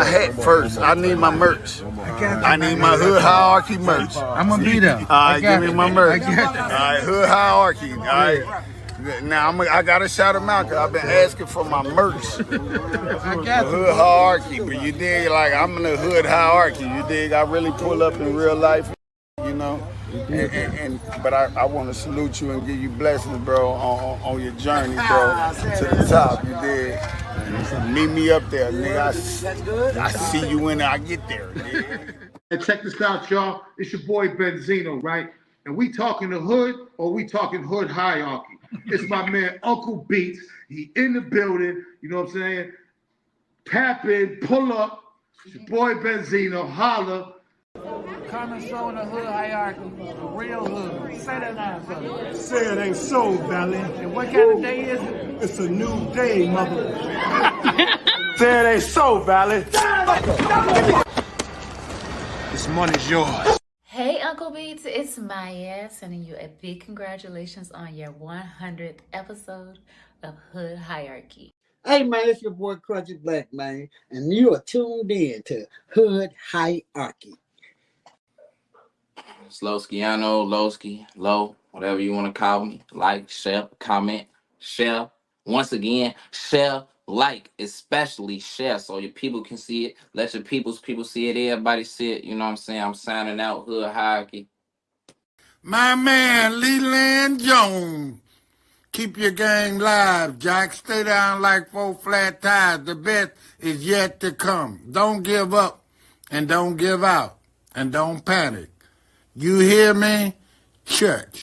my hat first. I need my merch. I need my hood hierarchy merch. I'm gonna be there. All right, give me my merch. I got All right, hood hierarchy. All right. Now I gotta shout them out because I've been asking for my merch. I got Hood hierarchy, but you dig, like I'm in the hood hierarchy. You dig? I really pull up in real life, you know. But I want to salute you and give you blessings, bro, on your journey, bro, to the top. You dig? Meet me up there, nigga. I see you when I get there. And check this out, y'all. It's your boy Benzino, right? And we talking the hood or we talking hood hierarchy? It's my man Uncle Beats. He in the building. You know what I'm saying? Tap in, pull up. It's your boy Benzino. Holla. Coming showing the hood hierarchy, the real hood. Say that now, brother. Say it ain't so, Valley. And what kind of day is it? It's a new day, mother. Say it ain't so, Valley. This money's yours. Hey Uncle Beats, it's Maya sending you a big congratulations on your 100th episode of Hood Hierarchy. Hey man, it's your boy Crunchy Black, man, and you are tuned in to Hood Hierarchy. It's Loskiano, Lowski, Low, whatever you want to call me. Like, share, comment, share. Once again, share, like, especially share so your people can see it. Let your people see it. Everybody see it. You know what I'm saying? I'm signing out Hood Hierarchy. My man, Leland Jones. Keep your game live, Jack. Stay down like 4 flat tires. The best is yet to come. Don't give up and don't give out and don't panic. You hear me? Church.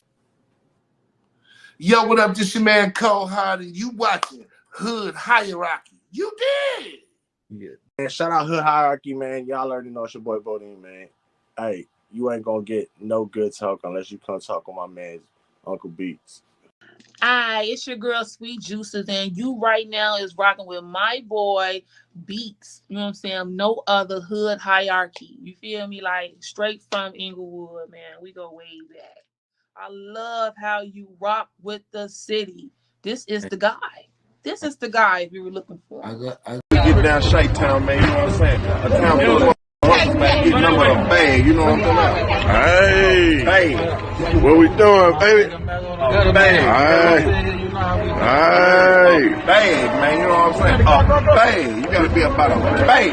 Yo, what up? This your man Cole Hardy. You watching Hood Hierarchy. You did. Yeah. And shout out Hood Hierarchy, man. Y'all already know it's your boy Bodine, man. Hey, you ain't gonna get no good talk unless you come talk with my man Uncle Beats. Hi, it's your girl Sweet Juices, and you right now is rocking with my boy Beats. You know what I'm saying? No other Hood Hierarchy. You feel me? Like straight from Inglewood, man. We go way back. I love how you rock with the city. This is the guy. This is the guy if you were looking for. Get down Shake Town, man. You know what I'm saying? A town full of man, getting them with a bag. You know what I'm talking about? Hey, what we doing, baby? A bag. Hey, bag, man. You know what I'm saying? A bag. You gotta be about a bag.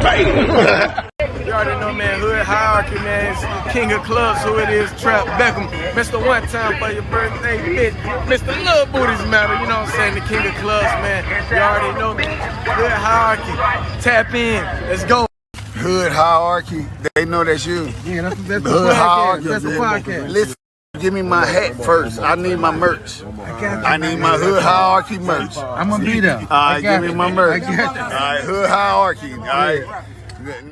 Bag. You already know, man, Hood Hierarchy, man. It's the king of clubs, who it is, Trap Beckham. Mr. One Time for your birthday, bitch. Mr. Lil Booties Matter, you know what I'm saying? The king of clubs, man. You already know, Hood Hierarchy. Tap in. Let's go. Hood hierarchy. They know that's you. Yeah, that's the Hood hierarchy. That's the podcast. Listen, give me my hat first. I need my merch. I need my hood hierarchy merch. I'm gonna be there. All right, give me my merch. I got All right, hood hierarchy. All right.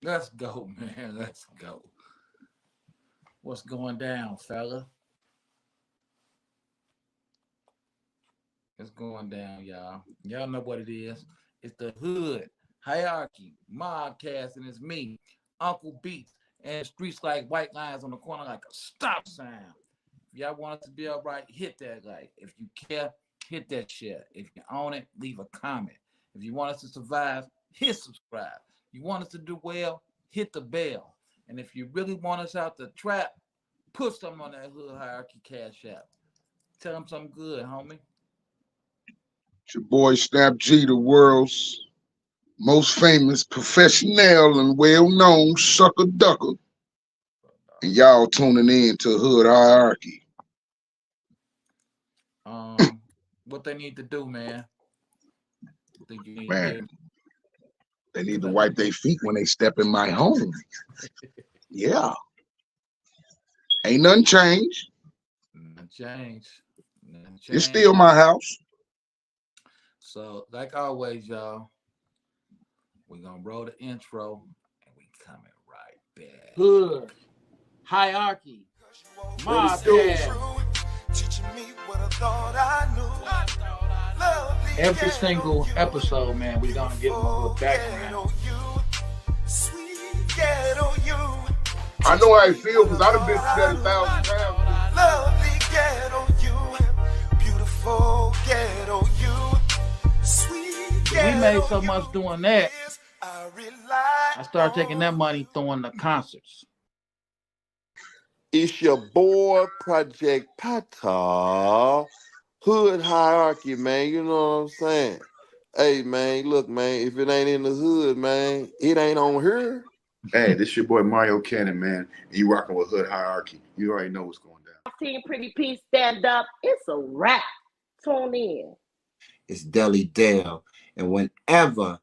Let's go, man. Let's go. What's going down, fella? It's going down, y'all. Y'all know what it is. It's the Hood Hierarchy Mobcast, and it's me, Uncle Beats, and streets like white lines on the corner like a stop sign. If y'all want it to be all right, hit that like. If you care, hit that share. If you own it, leave a comment. If you want us to survive, hit subscribe. You want us to do well, hit the bell. And if you really want us out the trap, put something on that Hood Hierarchy Cash App. Tell them something good, homie. It's your boy Snap G, the world's most famous, professional, and well-known sucker ducker. And y'all tuning in to Hood Hierarchy. What they need to do, man? Man, they need to wipe their feet when they step in my home. Yeah. Ain't nothing changed. Nothing changed. It's still my house. So, like always, y'all, we're going to roll the intro, and we coming right back. Hood Hierarchy. Every single episode, man, we're going to give them a little background. I know how I feel because I've been through that 1,000 times. Lovely ghetto you, beautiful ghetto you, sweet We made so much doing that. I started taking that money throwing the concerts. It's your boy, Project Pata. Hood hierarchy, man. You know what I'm saying? Hey, man, look, man, if it ain't in the hood, man, it ain't on here. Hey, this your boy Mario Cannon, man. And you rocking with Hood Hierarchy. You already know what's going down. Team Pretty P stand up. It's a wrap. Tune in. It's Deli Dale. And whenever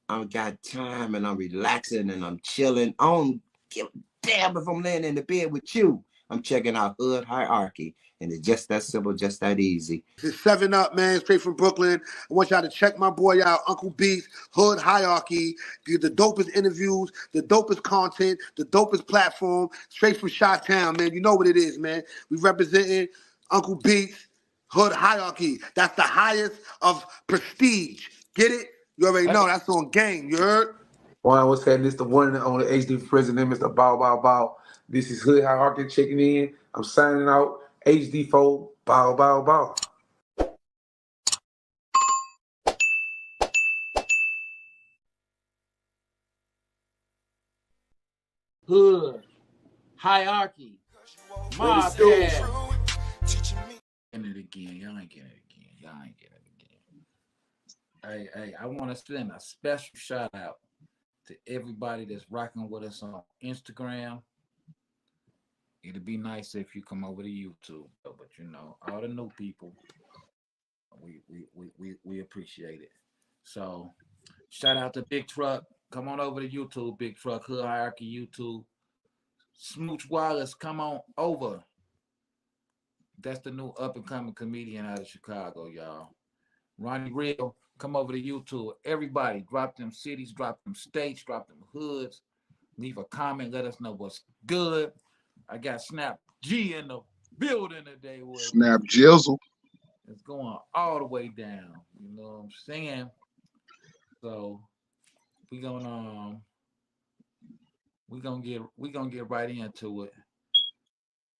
I got time and I'm relaxing and I'm chilling, I don't give a damn if I'm laying in the bed with you. I'm checking out Hood Hierarchy. And it's just that simple, just that easy. It's 7 Up, man, straight from Brooklyn. I want y'all to check my boy out, Uncle Beats, Hood Hierarchy. Get the dopest interviews, the dopest content, the dopest platform, straight from Chi-Town, man. You know what it is, man. We representing Uncle Beats, Hood Hierarchy. That's the highest of prestige. Get it? You already know. That's on game. You heard? One, what's happening? It's the one and only HD president, Mr. Bow Bow Bow. This is Hood Hierarchy checking in. I'm signing out. HD4, bow, bow, bow. Hood hierarchy. My bad. Getting it again. Y'all ain't getting it again. Y'all ain't getting it again. Hey, I want to send a special shout out to everybody that's rocking with us on Instagram. It'd be nice if you come over to YouTube, but you know, all the new people, we appreciate it. So, shout out to Big Truck. Come on over to YouTube, Big Truck, Hood Hierarchy YouTube. Smooch Wallace, come on over. That's the new up and coming comedian out of Chicago, y'all. Ronnie Real, come over to YouTube. Everybody, drop them cities, drop them states, drop them hoods. Leave a comment, let us know what's good. I got Snap G in the building today. Snap Jizzle. It's going all the way down. You know what I'm saying? So we're gonna get right into it.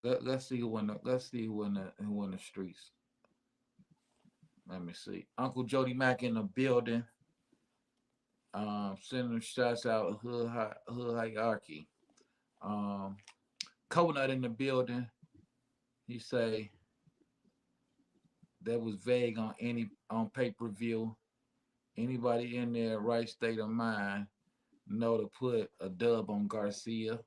Let's see who in the streets. Let me see. Uncle Jody Mack in the building. Sending shots out Hood Hierarchy. Coconut in the building. He say that was vague on pay-per-view. Anybody in their right state of mind know to put a dub on Garcia.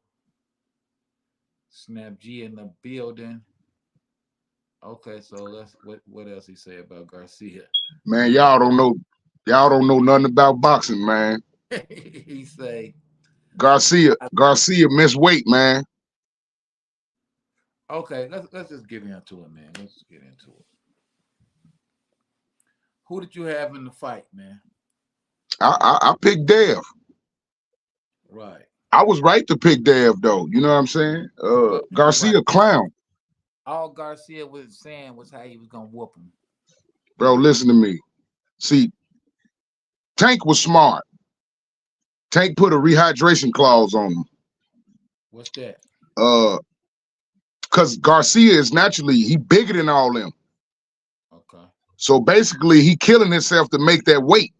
Snap G in the building. Okay, so that's what else he say about Garcia. Man, y'all don't know nothing about boxing, man. He say Garcia missed weight, man. Okay, let's just get into it, man. Let's get into it. Who did you have in the fight, man? I picked Dev. Right. I was right to pick Dev, though. You know what I'm saying? Garcia right. Clown. All Garcia was saying was how he was gonna whoop him. Bro, listen to me. See, Tank was smart. Tank put a rehydration clause on him. What's that? Because Garcia is naturally, he bigger than all them. Okay. So basically, he killing himself to make that weight.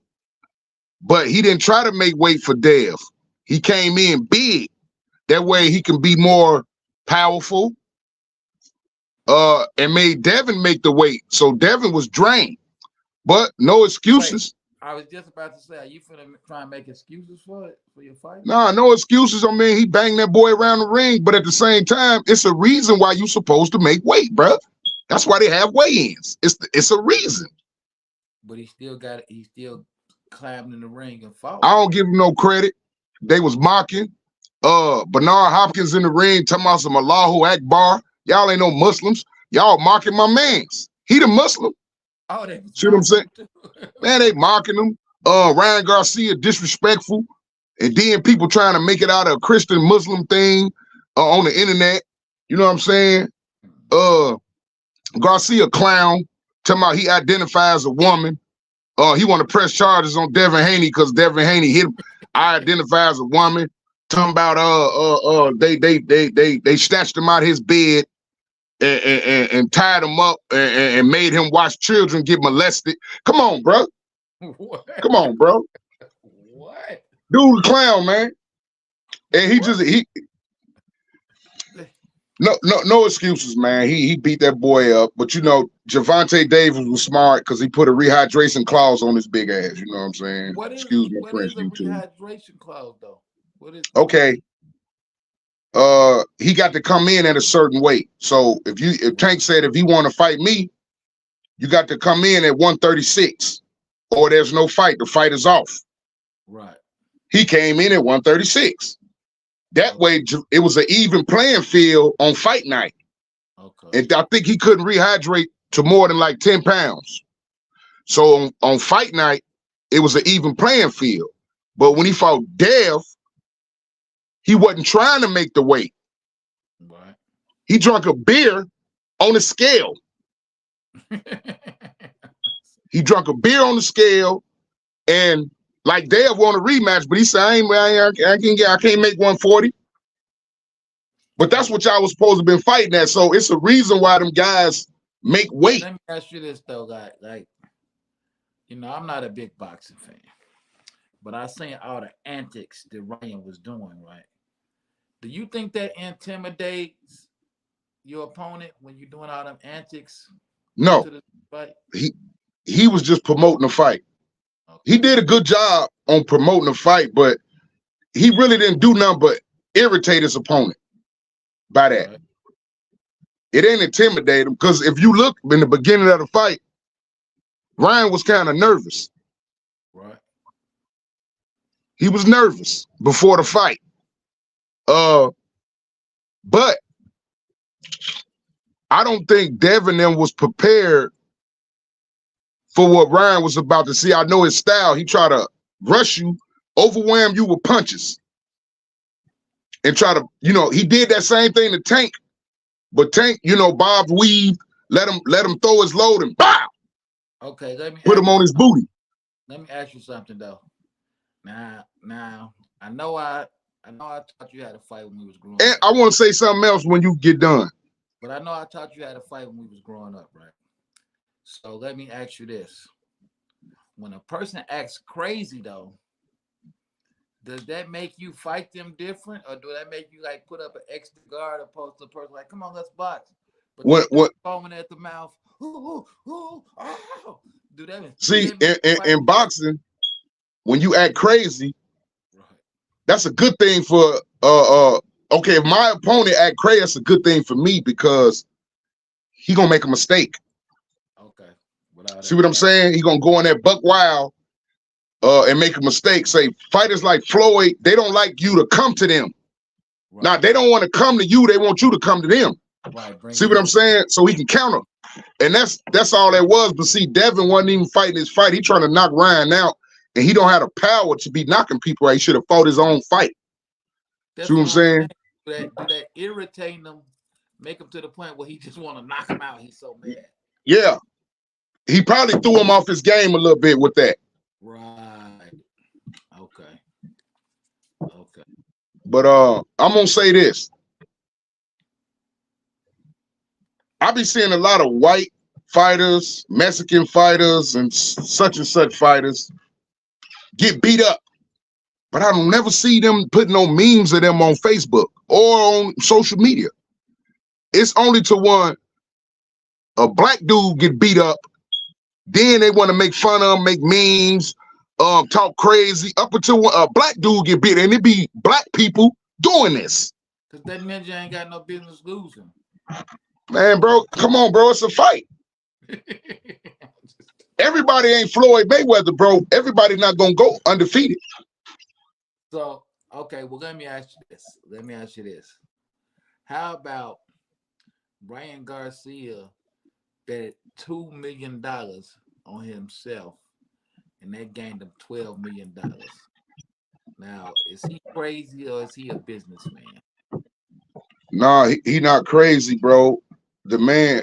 But he didn't try to make weight for Dev. He came in big. That way he can be more powerful. And made Devin make the weight. So Devin was drained. But no excuses. Wait, I was just about to say, are you finna try and make excuses for your fight? Nah, no excuses. I mean, he banged that boy around the ring, but at the same time, it's a reason why you supposed to make weight, bro. That's why they have weigh-ins. It's a reason. But he still climbed in the ring and fought. I don't give him no credit. They was mocking. Bernard Hopkins in the ring talking about some Allahu Akbar. Y'all ain't no Muslims. Y'all mocking my mans. He the Muslim. Oh, they see what I'm saying? Man, they mocking him. Ryan Garcia disrespectful. And then people trying to make it out of a Christian Muslim thing on the internet. You know what I'm saying? Garcia clown. Talking about he identifies as a woman. He want to press charges on Devin Haney because Devin Haney hit him. I identify as a woman. Talking about they snatched him out of his bed and tied him up and made him watch children get molested. Come on, bro. What? Come on, bro. What? Dude, a clown, man. And no excuses, man. He beat that boy up. But you know, Javante Davis was smart because he put a rehydration clause on his big ass. You know what I'm saying? What Excuse my is French, a YouTube. rehydration clause though? What is Okay. He got to come in at a certain weight. So if Tank said if he want to fight me, you got to come in at 136, or there's no fight. The fight is off. right? He came in at 136. That way, it was an even playing field on fight night. Okay. And I think he couldn't rehydrate to more than like 10 pounds. So on fight night, it was an even playing field. But when he fought Dev, he wasn't trying to make the weight. Right. He drank a beer on the scale. He drank a beer on the scale, and like Dev won a rematch, but he said, I can't make 140. But that's what y'all was supposed to have been fighting at. So it's a reason why them guys make weight. Let me ask you this though, guy. Like, you know, I'm not a big boxing fan, but I seen all the antics that Ryan was doing, right? Do you think that intimidates your opponent when you're doing all them antics? No, to the fight? he was just promoting the fight. Okay. He did a good job on promoting the fight, but he really didn't do nothing but irritate his opponent by that. Right. It ain't intimidate him, because if you look in the beginning of the fight, Ryan was kind of nervous. Right. He was nervous before the fight. But I don't think Devin them was prepared for what Ryan was about to see. I know his style. He tried to rush you, overwhelm you with punches, and try to, you know, he did that same thing to Tank. But Tank, you know, Bob weaved, let him throw his load and bow. Okay, let me put him on his booty. Let me ask you something though. Now, I know I taught you how to fight when we was growing up. And I want to say something else when you get done. But I know I taught you how to fight when we was growing up, right? So let me ask you this. When a person acts crazy though, does that make you fight them different? Or do that make you like put up an extra guard opposed to a person like, come on, let's box? But what foaming at the mouth. Ooh, do that see in boxing, when you act crazy, right, that's a good thing for okay, if my opponent act crazy, that's a good thing for me, because he gonna make a mistake. Okay. See what I'm saying? He gonna go in there buck wild and make a mistake. Say fighters like Floyd, they don't like you to come to them. Right. Now they don't want to come to you, they want you to come to them. Right. See what I'm saying? So he can counter. And that's all that was. But see, Devin wasn't even fighting his fight. He trying to knock Ryan out, and he don't have the power to be knocking people out. He should have fought his own fight. That's see what I'm saying? Do that irritate him, make him to the point where he just want to knock him out? He's so mad. Yeah. He probably threw him off his game a little bit with that. Right. Okay. But I'm gonna say this. I be seeing a lot of white fighters, Mexican fighters, and such fighters get beat up. But I don't never see them putting no memes of them on Facebook or on social media. It's only to one a black dude get beat up, then they want to make fun of him, make memes, talk crazy, up until a black dude get beat, and it be black people doing this. Because that ninja ain't got no business losing. Man, bro, come on, bro. It's a fight. Everybody ain't Floyd Mayweather, bro. Everybody not gonna go undefeated. So, okay, well, let me ask you this. How about Ryan Garcia bet $2 million on himself, and that gained him $12 million? Now, is he crazy or is he a businessman? Nah, he not crazy, bro. The man,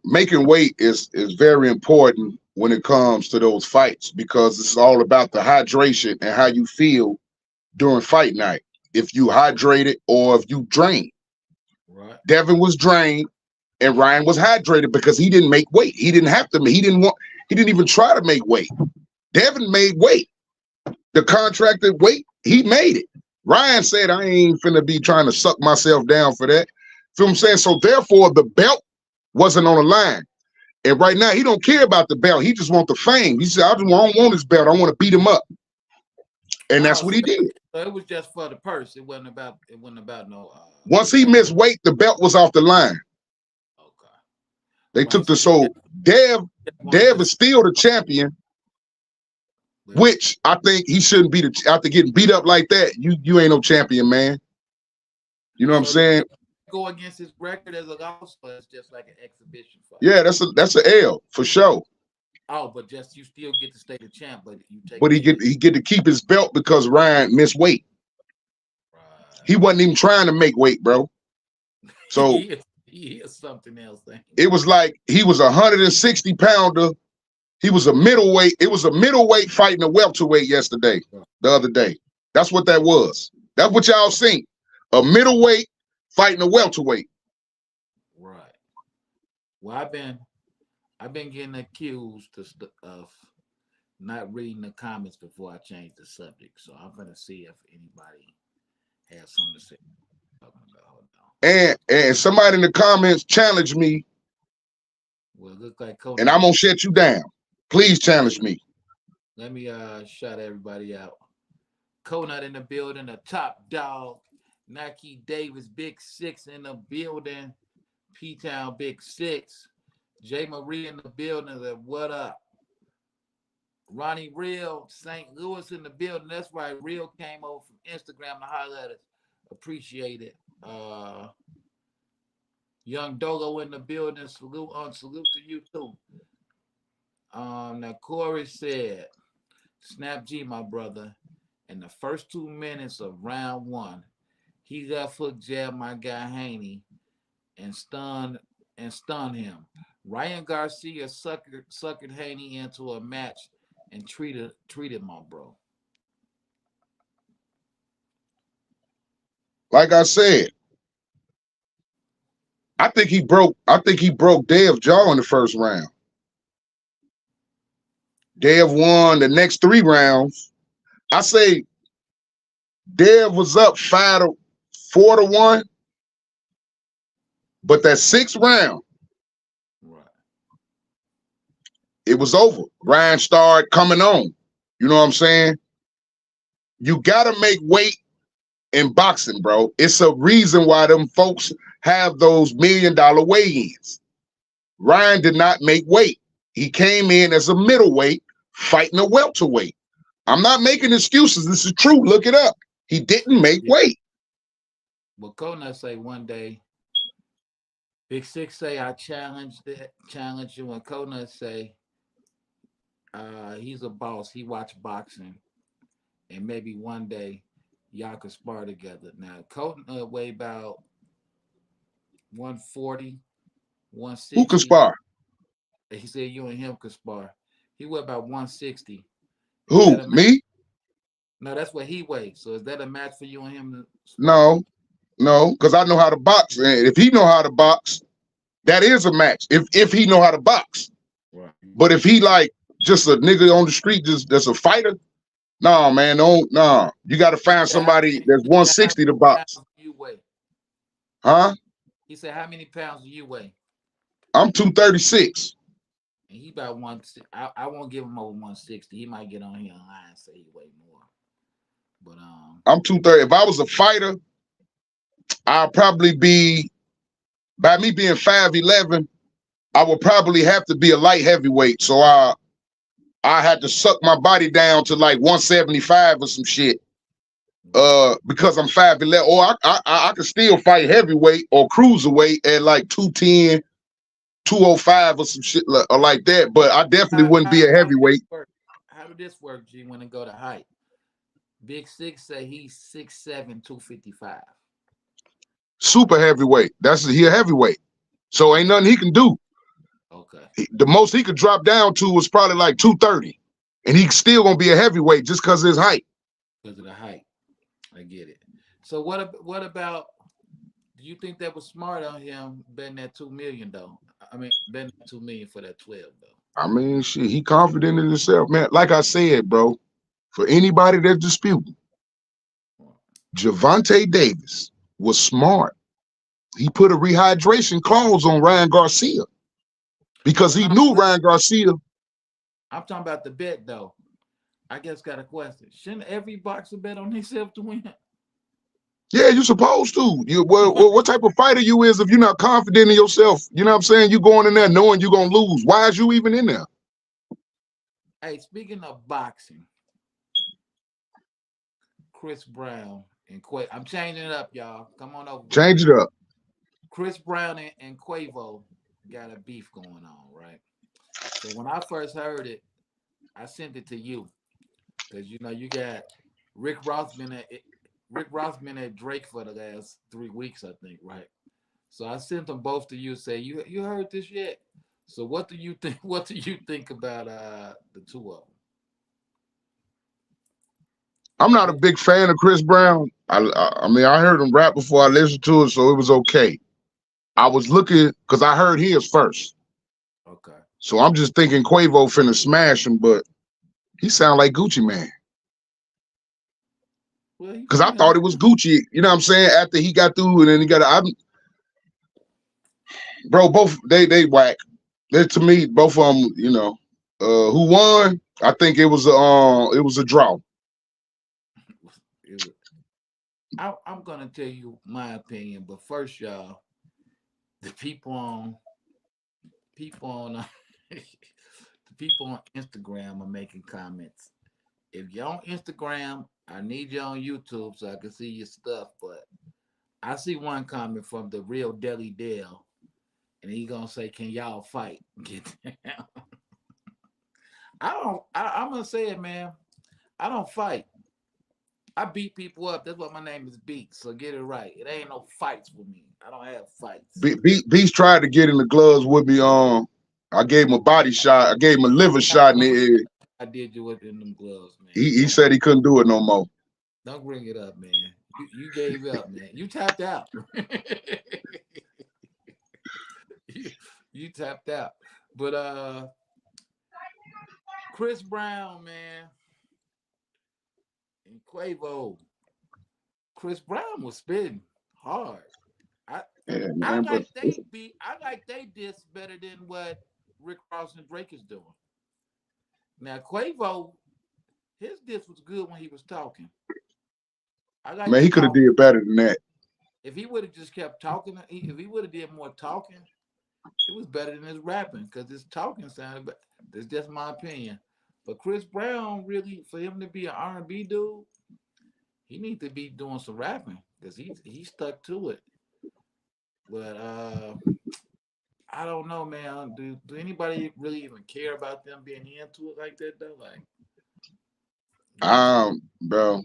making weight is very important when it comes to those fights, because it's all about the hydration and how you feel during fight night. If you hydrated or if you drained. Right. Devin was drained and Ryan was hydrated because he didn't make weight. He didn't have to. He didn't want. He didn't even try to make weight. Devin made weight. The contracted weight, he made it. Ryan said, I ain't finna be trying to suck myself down for that. Feel what I'm saying? So therefore, the belt wasn't on the line. And right now, he don't care about the belt. He just want the fame. He said, I don't want his belt. I want to beat him up. And that's what he did. So it was just for the purse. It wasn't about no. Once he missed weight, the belt was off the line. Okay. They took the Dev is still the champion, which I think he shouldn't be after getting beat up like that. You ain't no champion, man. You know what I'm saying? Go against his record as a loss, but it's just like an exhibition fight. Yeah, that's an L for sure. Oh, but just you still get to stay the champ, but you take. But he get to keep his belt because Ryan missed weight. Right. He wasn't even trying to make weight, bro. So he is something else. It was like he was 160 pounder. He was a middleweight. It was a middleweight fighting a welterweight yesterday, the other day. That's what that was. That's what y'all seen. A middleweight fighting a welterweight. Right. Well, I've been getting accused of not reading the comments before I change the subject. So I'm gonna see if anybody has something to say. And somebody in the comments challenged me. Well, it look like Cody, and I'm gonna shut you down. Please challenge me. Let me shout everybody out. Conut in the building, the top dog. Nike Davis, Big Six in the building. P-Town Big Six. J. Marie in the building. What up? Ronnie Real, St. Louis in the building. That's right. Real came over from Instagram to holler at us. Appreciate it. Young Dogo in the building. Salute to you too. Now Corey said, Snap G, my brother, in the first 2 minutes of round one, he left hook jabbed my guy Haney and stunned him. Ryan Garcia suckered Haney into a match and treated my bro. Like I said, I think he broke Dev's jaw in the first round. Dev won the next 3 rounds. I say Dev was up 4-1, but that 6th round, right, it was over. Ryan started coming on. You know what I'm saying? You gotta make weight in boxing, bro. It's a reason why them folks have those $1 million weigh-ins. Ryan did not make weight. He came in as a middleweight fighting a welterweight. I'm not making excuses. This is true. Look it up. He didn't make weight. Well, Conut say one day, Big Six say I challenge you, and Conut say he's a boss. He watch boxing, and maybe one day y'all could spar together. Now, Conut weigh about 140, 160. Who could spar? He said you and him could spar. He weigh about 160. Who? Me? No, that's what he weighs. So is that a match for you and him? No, because I know how to box. And if he know how to box, that is a match. If he know how to box. Right. But if he like just a nigga on the street, that's a fighter, no, man, no. You got to find somebody that's 160 to box. You weigh? Huh? He said, how many pounds do you weigh? I'm 236. And he about one. I won't give him over 160. He might get on here online and say he weigh more. But I'm 230. If I was a fighter, I'll probably be, by me being 5'11", I would probably have to be a light heavyweight. So I had to suck my body down to like 175 or some shit. Because I'm 5'11", or I could still fight heavyweight or cruiserweight at like 210, 205 or some shit like that. But I definitely wouldn't be a heavyweight. How did this work, G, when it go to height? Big Six say he's 6'7", 255. Super heavyweight. He a heavyweight. So ain't nothing he can do. Okay. The most he could drop down to was probably like 230. And he's still gonna be a heavyweight just because of his height. Because of the height. I get it. So what about, do you think that was smart on him betting that $2 million though? I mean, betting $2 million for that 12 though. I mean, shit, he confident in himself, man. Like I said, bro, for anybody that's disputing, Javante Davis was smart. He put a rehydration clause on Ryan Garcia because he knew Ryan Garcia. I'm talking about the bet though. I guess got a question. Shouldn't every boxer bet on himself to win? Yeah, you supposed to. What type of fighter you is if you're not confident in yourself? You know what I'm saying? You going in there knowing you're gonna lose. Why is you even in there? Hey, speaking of boxing, Chris Brown and Quavo. I'm changing it up, y'all. Come on over. Change it up. Chris Brown and Quavo got a beef going on, right? So when I first heard it, I sent it to you because you know you got Rick Ross been at Drake for the last 3 weeks, I think, right? So I sent them both to you. Say you heard this yet? So what do you think? What do you think about the two of them? I'm not a big fan of Chris Brown. I mean, I heard him rap before I listened to it, so it was okay. I was looking because I heard his first. Okay. So I'm just thinking Quavo finna smash him, but he sound like Gucci Man. Well, because I thought it was Gucci. You know what I'm saying? After he got through, and then he got, bro. Both they whack. They, to me, both of them. You know, who won? I think it was a draw. I'm gonna tell you my opinion, but first, y'all, the people on the people on Instagram are making comments. If you're on Instagram, I need you on YouTube so I can see your stuff. But I see one comment from the real Deli Dale, and he gonna say, "Can y'all fight?" Get down. I'm gonna say it, man. I don't fight. I beat people up. That's why my name is Beat. So get it right. It ain't no fights with me. I don't have fights. Beast tried to get in the gloves with me. I gave him a body shot. I gave him a liver shot in the head. I did you with in them gloves, man. He said he couldn't do it no more. Don't bring it up, man. You gave up, man. You tapped out. you tapped out. But Chris Brown, man, and Quavo. Chris Brown was spitting hard. I like they diss better than what Rick Ross and Drake is doing. Now Quavo, his diss was good when he was talking. Man, he could have did better than that. If he would have just kept talking, if he would have did more talking, it was better than his rapping because his talking sounded better. That's just my opinion. But Chris Brown, really, for him to be an R&B dude, he needs to be doing some rapping because he stuck to it. But I don't know, man. Do anybody really even care about them being into it like that though? Like, bro.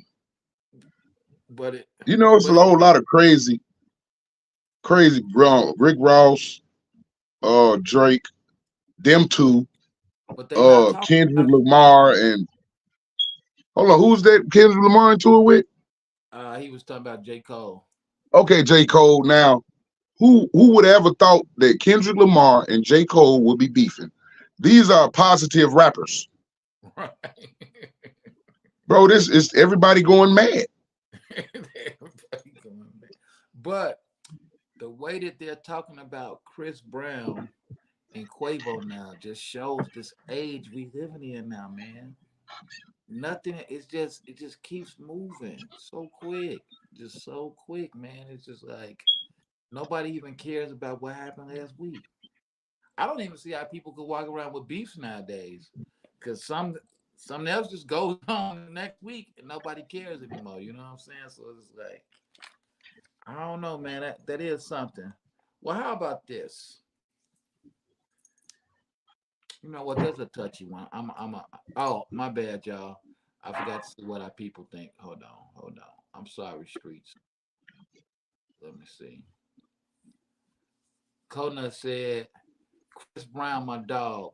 But it's a whole lot of crazy, bro. Rick Ross, Drake, them two, Kendrick Lamar, and hold on, who's that Kendrick Lamar into it with? He was talking about J. Cole. Okay, J. Cole. Now, who would ever thought that Kendrick Lamar and J. Cole would be beefing? These are positive rappers. Right. Bro, this is everybody going mad. But the way that they're talking about Chris Brown and Quavo now just shows this age we living in now, man. Nothing, it just keeps moving so quick. Just so quick, man. It's just like nobody even cares about what happened last week. I don't even see how people could walk around with beefs nowadays. Because something else just goes on next week and nobody cares anymore. You know what I'm saying? So it's like, I don't know, man. That is something. Well, how about this? You know what? There's a touchy one. Oh, my bad, y'all. I forgot to see what our people think. Hold on. I'm sorry, streets. Let me see. Kona said, Chris Brown, my dog.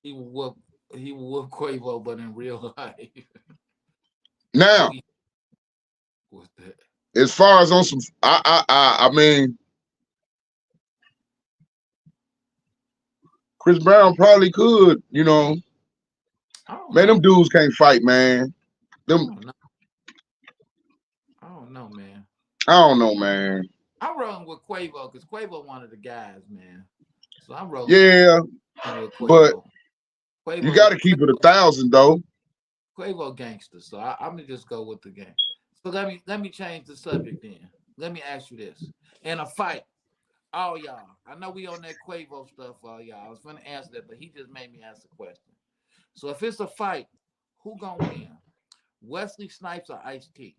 He will whoop Quavo, but in real life. Now, what's that? As far as on some, I mean, Chris Brown probably could, you know. Man, them dudes can't fight, man. Them, I don't know, man. I don't know, man. I'm rolling with Quavo because Quavo one of the guys, man. So I'm rolling Yeah, with but Quavo. you got to keep it 1,000 though. Quavo gangster. So I'm gonna just go with the game. So let me change the subject then. Let me ask you this: in a fight, all y'all. I know we on that Quavo stuff, all y'all. I was gonna answer that, but he just made me ask the question. So if it's a fight, who gonna win? Wesley Snipes or Ice-T?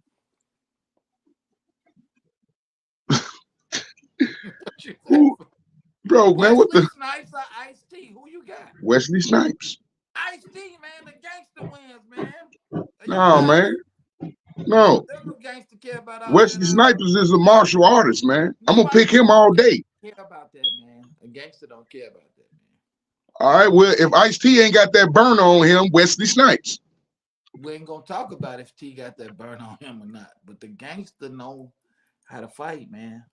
Who, bro, man, what Wesley the Snipes or Ice-T? Who you got? Wesley Snipes? Ice-T, man, the gangster wins, man. No, man. No. There's no gangster care about all Wesley that. Snipes is a martial artist, man. I'm gonna pick him all day. Care about that, man. A gangster don't care about that, man. All right, well, if Ice-T ain't got that burner on him, Wesley Snipes. We ain't gonna talk about if T got that burn on him or not, but the gangster know how to fight, man.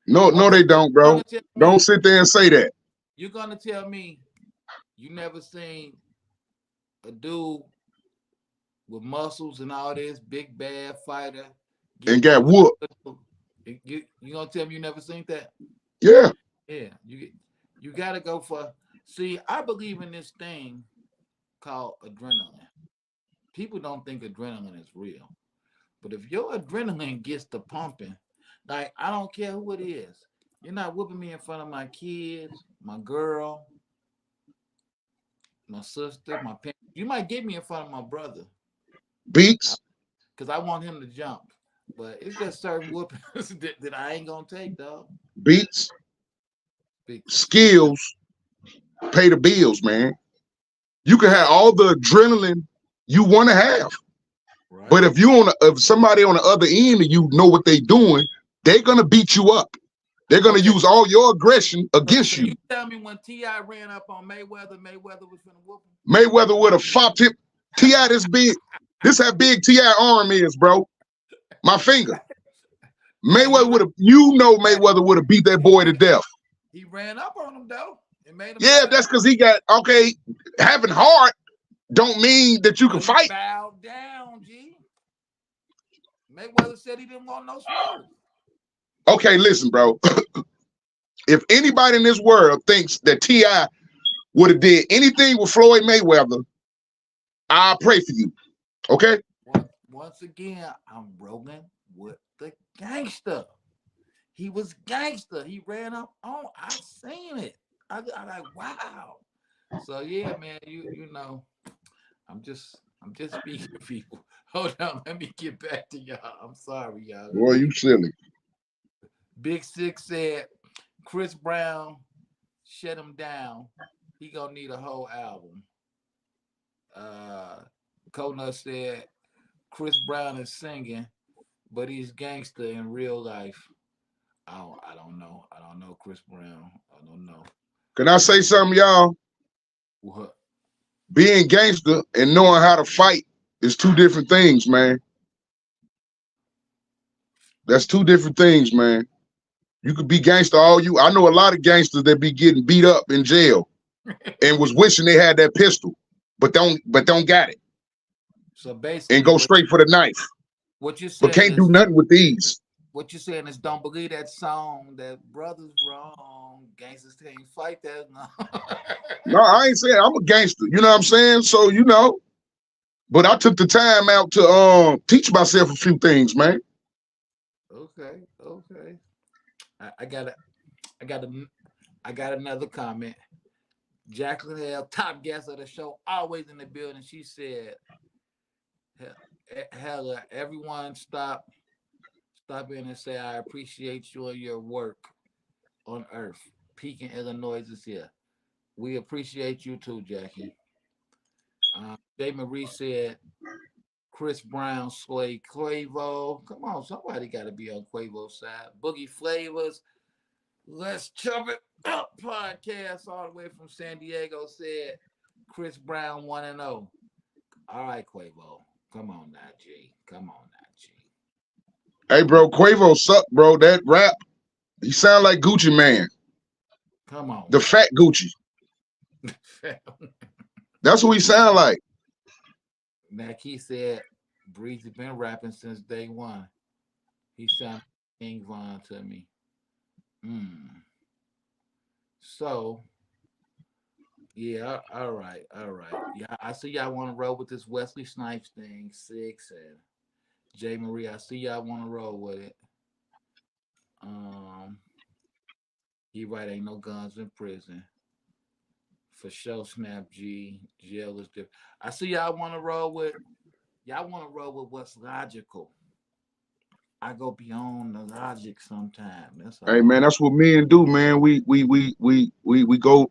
No, no, they don't, bro. Don't sit there and say that. You're gonna tell me you never seen a dude with muscles and all this big bad fighter And got whooped. You gonna tell me you never seen that? Yeah. Yeah. You gotta go for. See, I believe in this thing called adrenaline. People don't think adrenaline is real, but if your adrenaline gets to pumping, like I don't care who it is, you're not whooping me in front of my kids, my girl, my sister, my parents. You might get me in front of my brother. Beats. Because I want him to jump. But it's just certain whoopings that I ain't gonna take, dog. Beats. Skills pay the bills, man. You can have all the adrenaline you want to have. Right. But if somebody on the other end of you know what they're doing, they're gonna beat you up. They're gonna use all your aggression against you. You tell me when T.I. ran up on Mayweather was gonna whoop him? Mayweather with a fop tip. T.I. this big. This how big T.I. arm is, bro. My finger. Mayweather would have, Mayweather would have beat that boy to death. He ran up on him though. It made him. Yeah, that's because he got having heart don't mean that you can fight. Bow down, G. Mayweather said he didn't want no smoke. Okay, listen, bro. If anybody in this world thinks that T.I. would have did anything with Floyd Mayweather, I pray for you. Okay? Once again, I'm rolling with the gangster. He was gangster. He ran up on. I seen it. I like, wow. So yeah, man, you know, I'm just speaking to people. Hold on, let me get back to y'all. I'm sorry, y'all. Boy, you silly. Big Six said Chris Brown shut him down. He gonna need a whole album. Kona said Chris Brown is singing, but he's gangster in real life. I don't know. I don't know Chris Brown. I don't know. Can I say something, y'all? What? Being gangster and knowing how to fight is two different things, man. That's two different things, man. You could be gangster I know a lot of gangsters that be getting beat up in jail and was wishing they had that pistol, but don't got it. So basically, and go straight for the knife. What you saying? But can't do nothing with these. What you're saying is don't believe that song that brothers wrong, gangsters can't fight that. No, I ain't saying I'm a gangster. You know what I'm saying? So but I took the time out to teach myself a few things, man. Okay. I got another comment. Jacqueline Hale, top guest of the show, always in the building. She said, "Hella, everyone stop in and say I appreciate you and your work on Earth. Pekin, Illinois is here. We appreciate you too, Jackie." Jay Marie said, "Chris Brown slayed Quavo." Come on, somebody got to be on Quavo's side. Boogie Flavors, let's chop it up. Podcast all the way from San Diego said, "Chris Brown 1-0." All right, Quavo. Come on now, G. Hey, bro, Quavo sucked, bro. That rap, he sound like Gucci Man. Come on. The fat Gucci. That's what he sound like. Like he said, Breezy been rapping since day one. He sounded King Von to me. So, yeah, all right. Yeah, I see y'all want to roll with this Wesley Snipes thing, 6 and J. Marie. I see y'all want to roll with it. He right, ain't no guns in prison. For sure, Snap G. Jail is different. I see y'all want to roll with what's logical. I go beyond the logic sometimes. That's all. Hey man, that's what men do, man. We go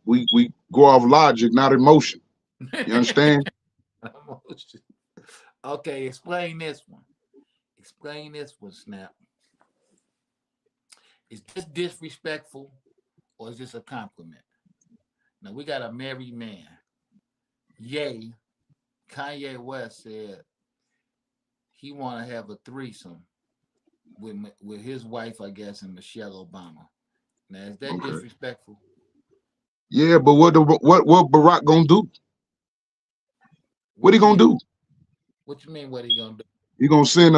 off logic, not emotion. You understand? Emotion. Okay, explain this one. Explain this one, Snap. Is this disrespectful or is this a compliment? Now we got a married man. Yay, Kanye West said he want to have a threesome with his wife, I guess, and Michelle Obama. Now is that disrespectful? Yeah, but what Barack gonna do? What he gonna do? What you mean? What he gonna do? He gonna send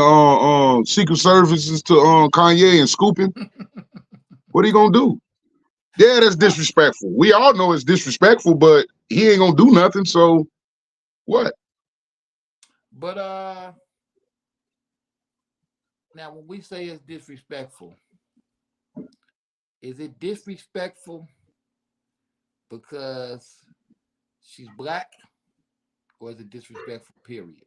Secret Services to Kanye and scoop him? What he gonna do? Yeah, that's disrespectful. We all know it's disrespectful, but he ain't gonna do nothing. So what? But now when we say it's disrespectful, is it disrespectful because she's black, or is it disrespectful? Period.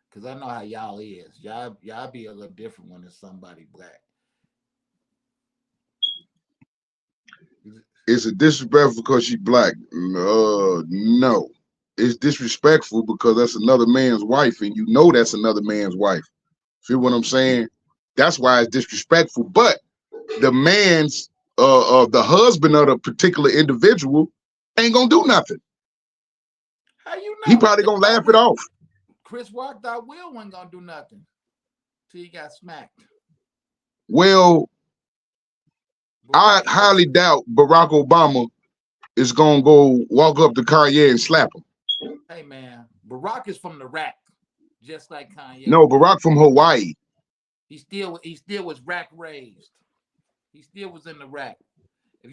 Because I know how y'all is. Y'all be a little different when it's somebody black. Is it disrespectful because she's black? No. It's disrespectful because that's another man's wife, and you know that's another man's wife. Feel what I'm saying? That's why it's disrespectful. But the man's the husband of the particular individual ain't gonna do nothing. How you know? He probably gonna laugh it off. Chris Rock thought Will wasn't gonna do nothing till he got smacked. Well, I highly doubt Barack Obama is gonna go walk up to Kanye and slap him. Hey man, Barack is from the rack, just like Kanye. No, Barack from Hawaii. He still was rack raised. He still was in the rack. If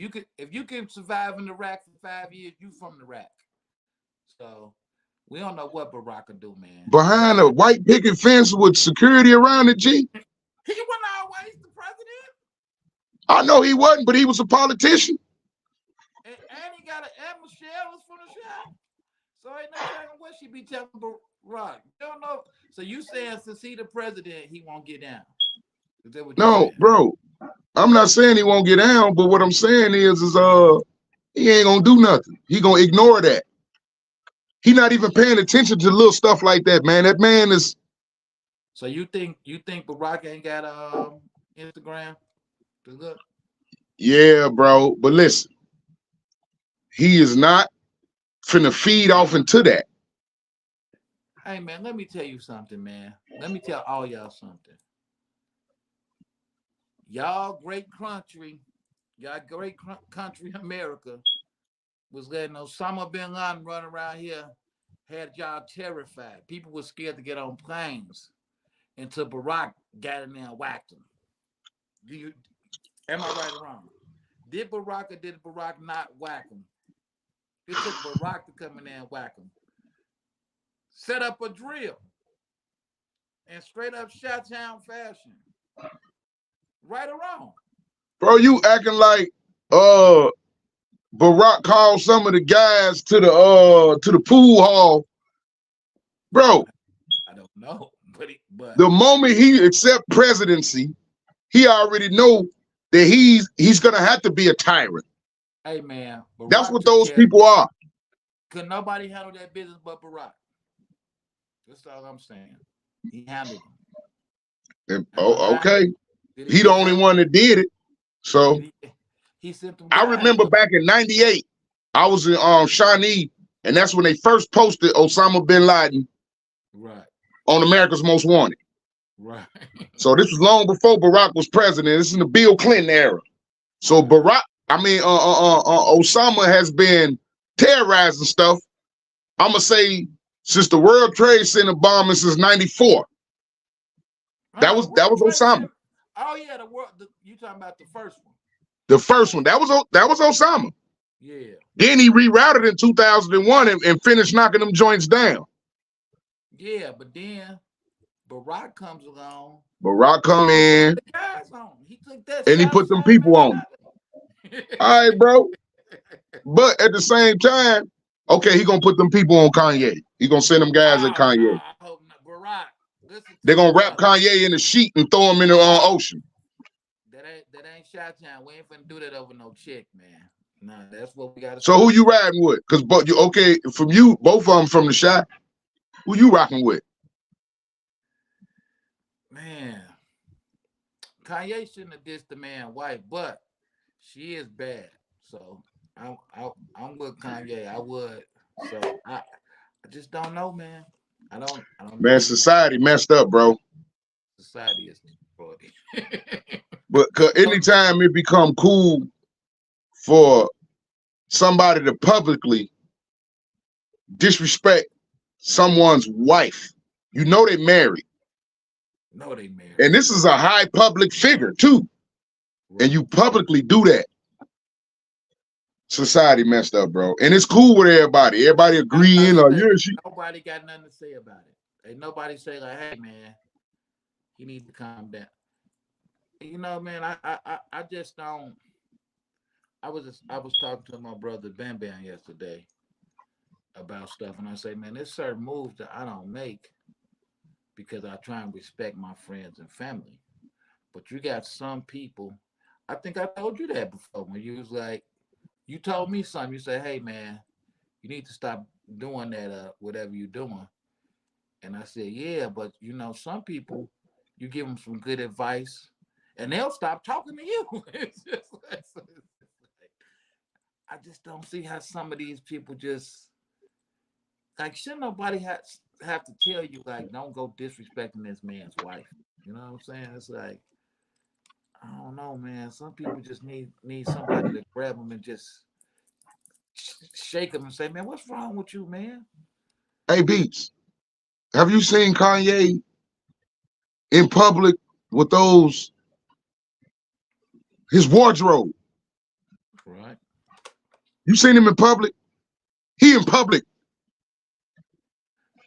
you can survive in the rack for 5 years, you from the rack. So we don't know what Barack will do, man. Behind a white picket fence with security around it, G. He wasn't always the president. I know he wasn't, but he was a politician. And he got and Michelle was from the shop. So ain't no telling what she be telling Barack. You don't know. So you saying since he the president, he won't get down? Is that what No, saying? bro. I'm not saying he won't get down, but what I'm saying is he ain't gonna do nothing. He gonna ignore that. He not even paying attention to little stuff like that, man. That man is. So you think Barack ain't got Instagram? Look. Yeah, bro. But listen, he is not finna feed off into that. Hey man, let me tell you something, man. Let me tell all y'all something. Y'all great country America was letting Osama bin Laden run around here, had y'all terrified. People were scared to get on planes until Barack got in there and whacked them. Am I right or wrong? Did Barack not whack him? It took Barack to come in there and whack him. Set up a drill in straight up Chi-Town fashion. Right or wrong? Bro, you acting like Barack called some of the guys to the pool hall. Bro, I don't know, but the moment he accept presidency, he already know that he's gonna have to be a tyrant. Hey man, Barack that's what those people are. Could nobody handle that business but Barack? That's all I'm saying. He handled them. Okay. He the only one that did it. So he sent them. I remember back in '98, I was in Shawnee, and that's when they first posted Osama bin Laden on America's Most Wanted. Right. So this was long before Barack was president. This is in the Bill Clinton era. So Osama has been terrorizing stuff. I'ma say since the World Trade Center bombing since '94. That was Osama. Oh yeah, you talking about the first one? The first one. That was Osama. Yeah. Then he rerouted in 2001 and finished knocking them joints down. Yeah, but then Barack comes along. Barack come in. The guys on. He took that And he put them people on. All right, bro. But at the same time, okay, he gonna put them people on Kanye. He gonna send them guys at Kanye. Nah, I hope not. Barack, they're gonna wrap Kanye in a sheet and throw him in the ocean. That ain't Chi-Town. We ain't finna do that over no chick, man. Nah, that's what we gotta. So who you riding with? Cause from you, both of them from the shot. Who you rocking with? Man, Kanye shouldn't have dissed the man wife, but she is bad. So I'm with Kanye. I would. So I just don't know, man. I don't Man, know. society messed up, bro. Society is destroyed. But anytime it become cool for somebody to publicly disrespect someone's wife, you know they married. No, they married. And this is a high public figure too. Right. And you publicly do that. Society messed up, bro. And it's cool with everybody. Everybody agreeing. Nobody got nothing to say about it. Ain't nobody say like, hey man, he needs to calm down. You know, man, I just don't. I was talking to my brother Bam Bam yesterday about stuff, and I say, man, there's certain moves that I don't make because I try and respect my friends and family. But you got some people. I think I told you that before when you was like, you told me something. You said, hey man, you need to stop doing that. Whatever you're doing. And I said, yeah, but you know, some people, you give them some good advice, and they'll stop talking to you. It's just I just don't see how some of these people just like shouldn't nobody have to tell you like don't go disrespecting this man's wife. You know what I'm saying? It's like I don't know, man. Some people just need somebody to grab them and just shake them and say, man, what's wrong with you, man? Hey, Beats, have you seen Kanye in public with his wardrobe? Right. You seen him in public? He in public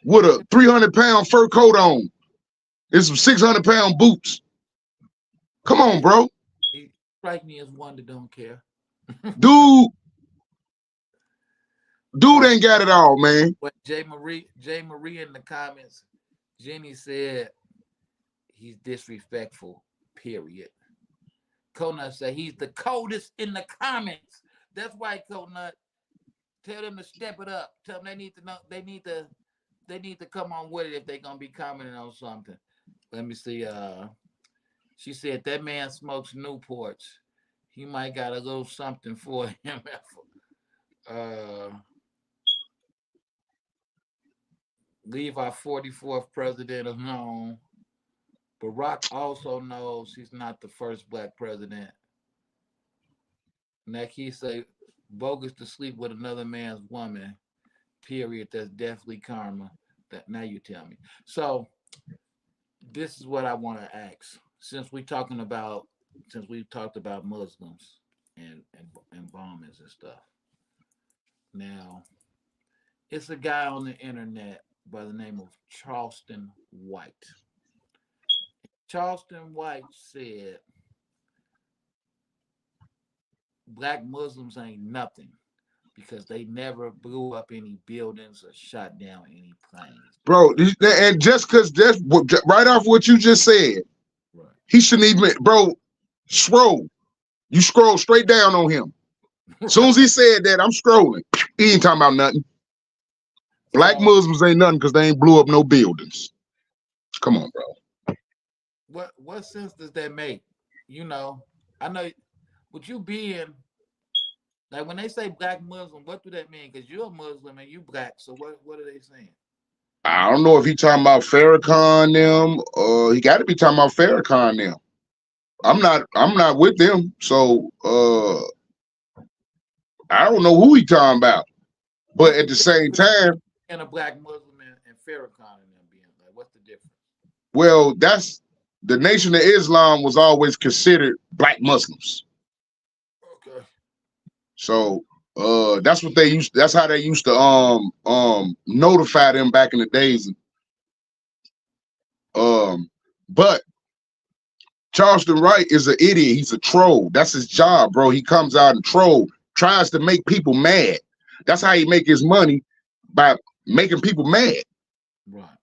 with a 300-pound fur coat on and some 600-pound boots. Come on, bro. He strike me as one that don't care. Dude ain't got it all, man. But Jay Marie in the comments, Jenny said he's disrespectful, period. Coconut said he's the coldest in the comments. That's why, Coconut. Tell them to step it up. Tell them they need to know. They need to come on with it if they're gonna be commenting on something. Let me see. She said that man smokes Newports. He might got a little something for him. Leave our 44th president alone. Barack also knows he's not the first black president. Like he say, bogus to sleep with another man's woman, period. That's definitely karma. That now you tell me. So this is what I want to ask. Since we've talked about Muslims and bombings and stuff. Now, it's a guy on the internet by the name of Charleston White. Charleston White said black Muslims ain't nothing because they never blew up any buildings or shot down any planes. Bro, and just because that's right off what you just said, right. He shouldn't even, bro, you scroll straight down on him. As soon as he said that, I'm scrolling. He ain't talking about nothing. Black Muslims ain't nothing because they ain't blew up no buildings. Come on, bro. What sense does that make? You know, I know with you being like when they say black Muslim, what do that mean? Because you're a Muslim and you black, so what are they saying? I don't know if he talking about Farrakhan them, or he got to be talking about Farrakhan them. I'm not with them, so I don't know who he talking about. But What's the at the same difference time, between a black Muslim and Farrakhan and them being like? What's the difference? well, that's the Nation of Islam was always considered black Muslims. Okay. So that's what they used. That's how they used to notify them back in the days. But Charleston Wright is an idiot. He's a troll. That's his job, bro. He comes out and troll, tries to make people mad. That's how he make his money, by making people mad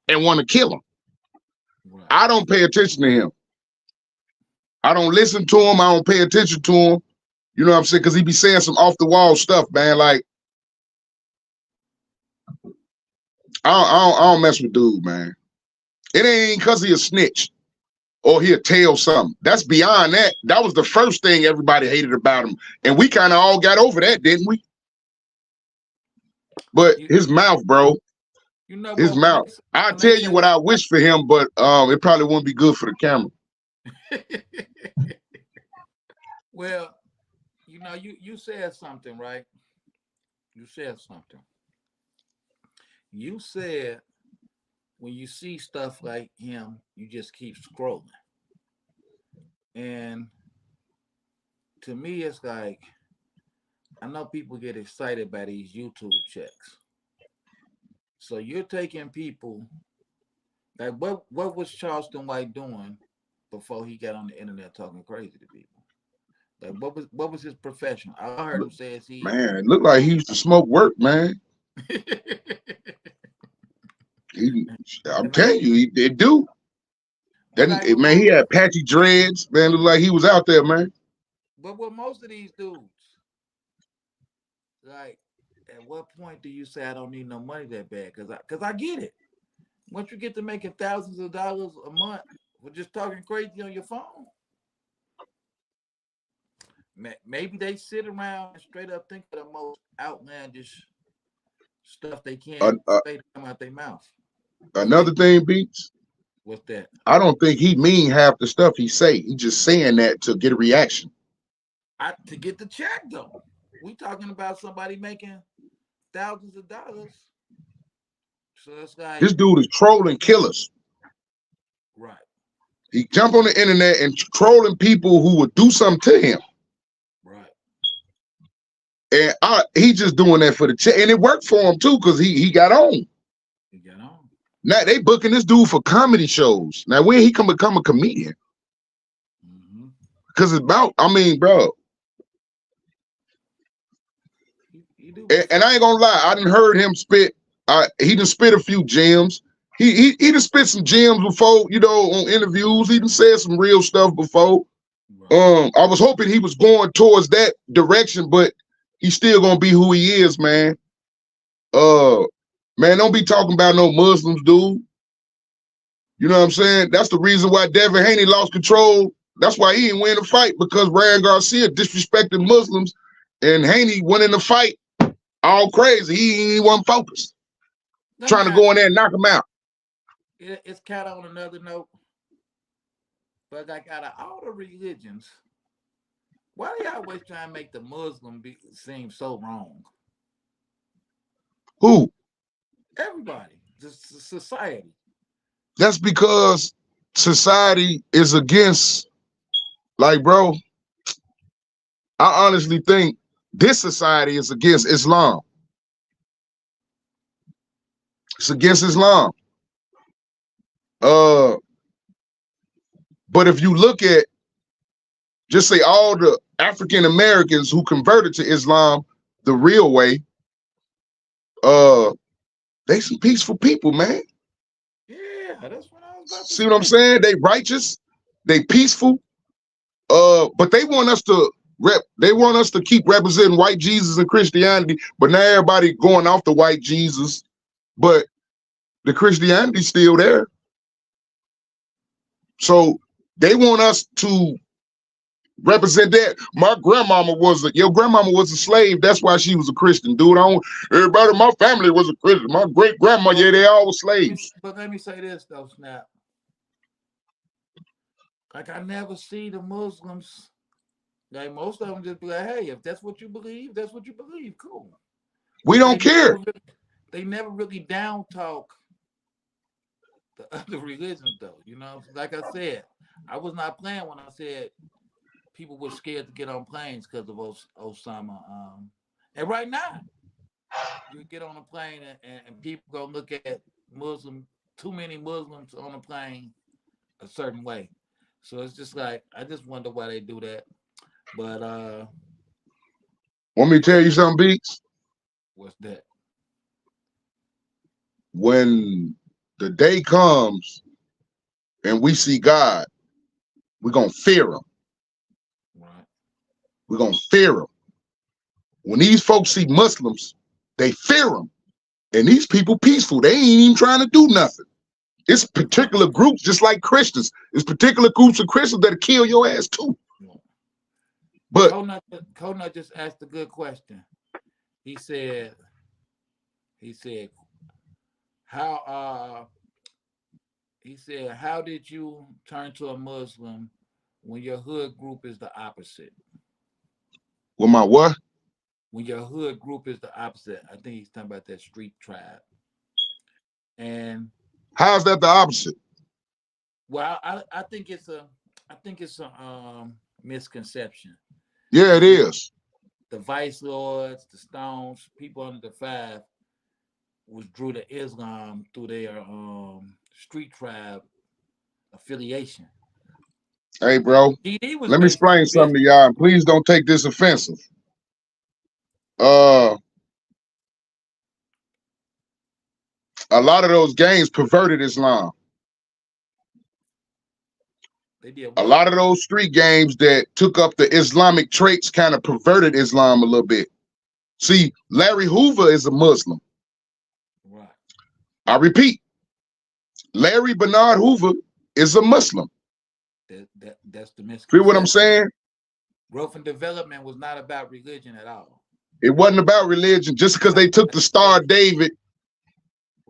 and want to kill him. I don't pay attention to him. I don't listen to him. I don't pay attention to him. You know what I'm saying? Because he be saying some off the wall stuff, man. Like I don't mess with dude, man. It ain't because he a snitch or he'll tell something. That's beyond that. That was the first thing everybody hated about him. And we kind of all got over that, didn't we? But his mouth, bro. You know His what? mouth. I'll tell you what I wish for him, but it probably wouldn't be good for the camera. Well, you know, you said something, right? You said something. You said when you see stuff like him, you just keep scrolling. And to me, it's like, I know people get excited by these YouTube checks. So you're taking people, like what was Charleston White doing before he got on the internet talking crazy to people? Like what was his profession? I heard him say Man, it looked like he used to smoke work, man. I'm telling you, it do. That man, he had patchy dreads, man. Looked like he was out there, man. But with most of these dudes, like, at what point do you say I don't need no money that bad? Cause I get it. Once you get to making thousands of dollars a month for just talking crazy on your phone, maybe they sit around and straight up think of the most outlandish stuff they can't say to come out their mouth. Another thing, Beats. What's that? I don't think he mean half the stuff he say. He just saying that to get a reaction. To get the check though. We talking about somebody making thousands of dollars. So it's like, This dude is trolling killers. right. He jump on the internet and trolling people who would do something to him. Right. And he just doing that for the check. And it worked for him too, because he got on. He got on. Now they booking this dude for comedy shows. Now when he can become a comedian? Because it's about, I mean, bro. And I ain't gonna lie, I done heard him spit. He done spit a few gems. He done spit some gems before, you know, on interviews. He done said some real stuff before. I was hoping he was going towards that direction, but he's still gonna be who he is, man. Man, don't be talking about no Muslims, dude. You know what I'm saying? That's the reason why Devin Haney lost control. That's why he didn't win the fight, because Ryan Garcia disrespected Muslims, and Haney went in the fight all crazy. He wasn't focused. Trying to go in there and knock him out. It's kind of on another note, but like out of all the religions, why do you always try and make the Muslim seem so wrong? Who? Everybody, just society. That's because society is against, like, bro, I honestly think this society is against Islam. It's against Islam. But if you look at, just say all the African Americans who converted to Islam the real way, they some peaceful people, man. Yeah, that's what I was about to See what I'm saying? They righteous, they peaceful. But they want us to keep representing white Jesus and Christianity, but now everybody going off the white Jesus, but the Christianity's still there. So they want us to represent that. Your grandmama was a slave. That's why she was a Christian, dude. Everybody in my family was a Christian. My great grandma, yeah, they all were slaves. But let me say this though, Snap. Like, I never see the Muslims, like, most of them just be like, hey, if that's what you believe, that's what you believe. Cool. We But don't care. they never really down talk the other religions, though. You know, like I said, I was not playing when I said people were scared to get on planes because of Osama. And right now, you get on a plane and people go look at too many Muslims on a plane a certain way. So it's just like I just wonder why they do that. But Want me to tell you something, Beats? what's that? When the day comes and we see God, we're gonna fear him. Right. We're gonna fear him. When these folks see Muslims, they fear them. And these people peaceful. They ain't even trying to do nothing. It's particular groups, just like Christians. It's particular groups of Christians that'll kill your ass too. But Conut just asked a good question. He said, how how did you turn to a Muslim when your hood group is the opposite? with my what? When your hood group is the opposite. I think he's talking about that street tribe. And how's that the opposite? well, I think it's a misconception. Yeah, it is. The Vice Lords, the Stones, people under the five was drew to Islam through their street tribe affiliation. Hey, bro, GD was let me based on explain something to business. y'all. And please don't take this offensive. A lot of those gangs perverted Islam. They did A what? lot of those street games that took up the Islamic traits kind of perverted Islam a little bit. See, Larry Hoover is a Muslim. Right. I repeat, Larry Bernard Hoover is a Muslim. That's the misconception. Feel what I'm saying? Growth and development was not about religion at all. It wasn't about religion. Just because they took the Star of David,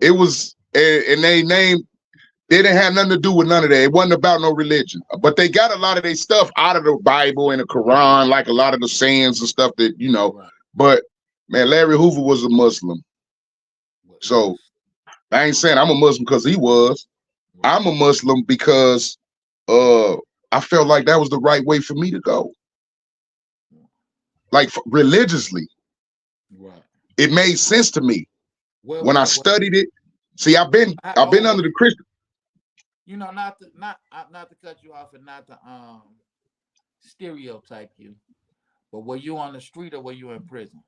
it was, and they named, they didn't have nothing to do with none of that. It wasn't about no religion. But they got a lot of their stuff out of the Bible and the Quran, like a lot of the sayings and stuff that, you know. Right. But, man, Larry Hoover was a Muslim. So, I ain't saying I'm a Muslim because he was. Right. I'm a Muslim because I felt like that was the right way for me to go. Like, religiously. Right. It made sense to me. When I studied it. See, I've been under the Christian. You know, not to cut you off and not to stereotype you, but were you on the street or were you in prison?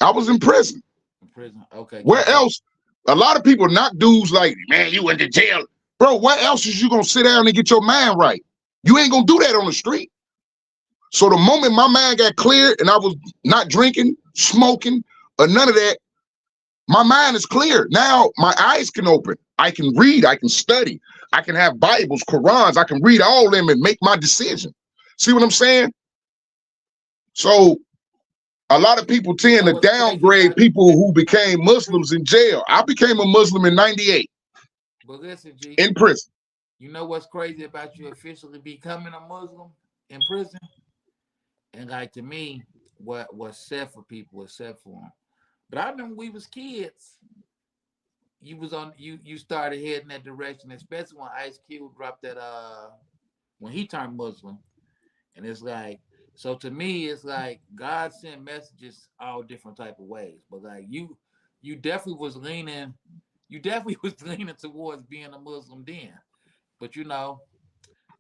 I was in prison. In prison, okay. Where else? A lot of people knock dudes like, man, you went to jail. Bro, where else is you gonna sit down and get your mind right? You ain't gonna do that on the street. So the moment my mind got clear and I was not drinking, smoking, or none of that, my mind is clear. Now my eyes can open. I can read, I can study, I can have Bibles, Qurans, I can read all of them and make my decision. See what I'm saying? So a lot of people tend to downgrade people who became Muslims in jail. I became a Muslim in '98. But listen, G, in prison. You know what's crazy about you officially becoming a Muslim in prison? And like to me, what's set for people is set for them. But I remember we was kids. You started heading that direction, especially when Ice Cube dropped that when he turned Muslim. And it's like, so to me, it's like God sent messages all different type of ways. But like you definitely was leaning towards being a Muslim then. But you know,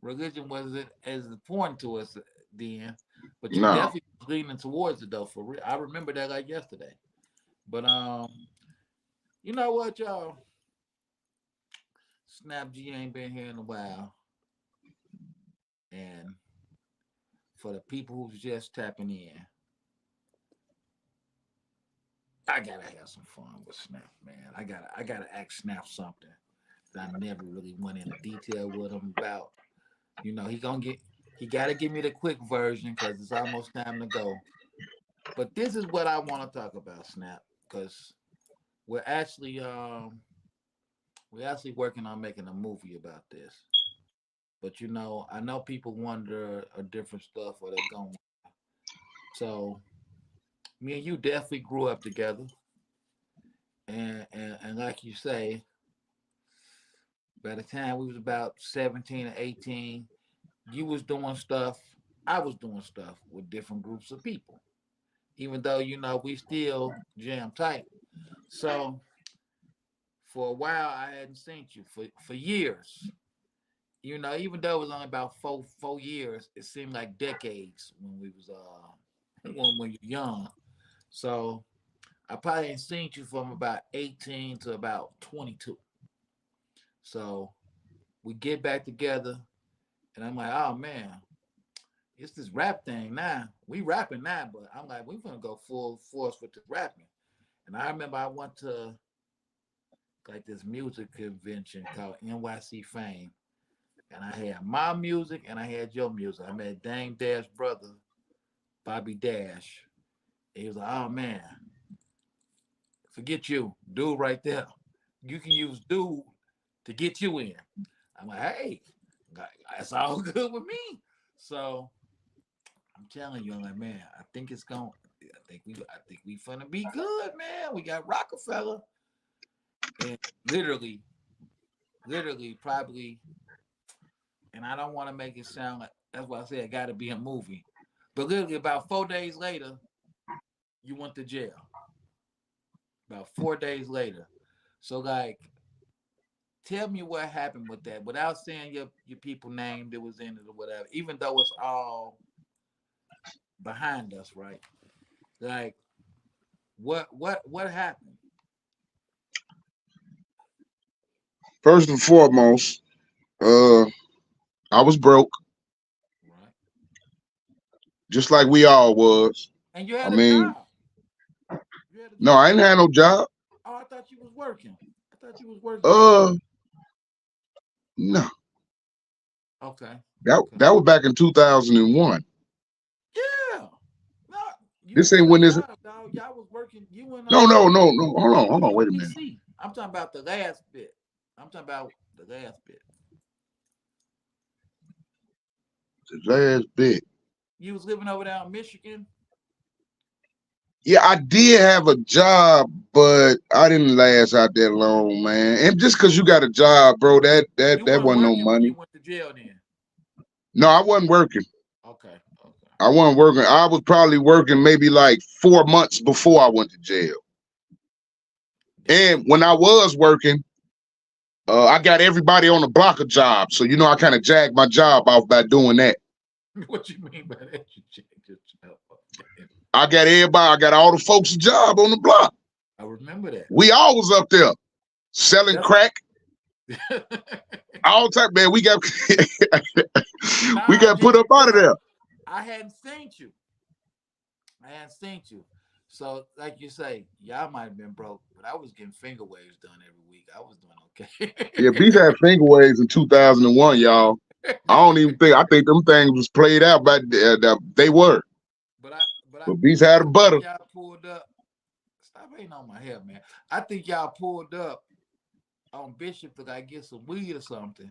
religion wasn't as important to us then. But you definitely was leaning towards it though, for real. I remember that like yesterday. But you know what, y'all? Snap G ain't been here in a while. And for the people who's just tapping in, I gotta have some fun with Snap, man. I gotta ask Snap something that I never really went into detail with him about. You know, he gotta give me the quick version because it's almost time to go. But this is what I want to talk about, Snap, because we're actually working on making a movie about this. But you know, I know people wonder a different stuff where they're going. So Me and you definitely grew up together, and like you say, by the time we was about 17 or 18, you was doing stuff, I was doing stuff with different groups of people. Even though we still jam tight. So for a while, I hadn't seen you for years. Even though it was only about four years, it seemed like decades when we was when you're young. So I probably ain't seen you from about 18 to about 22. So we get back together, and I'm like, oh man, it's this rap thing now. We rapping now, but I'm like, we gonna go full force with the rapping. And I remember I went to like this music convention called NYC Fame, and I had my music and I had your music. I met Dame Dash brother, Bobby Dash. He was like, oh man, forget you, dude right there. You can use dude to get you in. I'm like, hey, that's all good with me. So I'm telling you, I'm like, man, I think it's going. I think we finna be good, man. We got Rockefeller, and literally, probably. And I don't want to make it sound like that's why I said it got to be a movie. But literally, about 4 days later, you went to jail. About 4 days later, so like, tell me what happened with that without saying your people name that was in it or whatever. Even though it's all behind us, right? Like, what happened? First and foremost, I was broke, Right. just like we all was. And you I had a mean, job. You had a no, job. I didn't have no job. Oh, I thought you was working. I thought you was working somewhere. Uh, no, Okay. that Okay. that was back in 2001. Yeah. No, you This had ain't a when this. job, dog. Y'all was working. You and No, no, no, no. you Hold was on. with Wait a minute. DC. I'm talking about the last bit. I'm talking about the last bit. The last bit. You was living over there in Michigan. Yeah, I did have a job, but I didn't last out that long, man. And just cause you got a job, bro, You that weren't wasn't no working when you money. went to jail then. No, I wasn't working. Okay. Okay. I wasn't working. I was probably working maybe like 4 months before I went to jail. And when I was working, I got everybody on the block a job. So I kind of jagged my job off by doing that. What you mean by that? You checked your job. I got everybody. I got all the folks a job on the block. I remember that. We all was up there selling That's crack. All type, man. We got we nah, got just put up out of because there. I hadn't seen you. I hadn't seen you. So, like you say, y'all might have been broke, but I was getting finger waves done every week. I was doing Yeah, okay. Beast had finger waves in 2001, y'all. I don't even think. I think them things was played out, but they were. but I, but I, But Beast but had I a think butter. y'all pulled up. Stop hating on my hair, man. I think y'all pulled up on Bishop to like get some weed or something,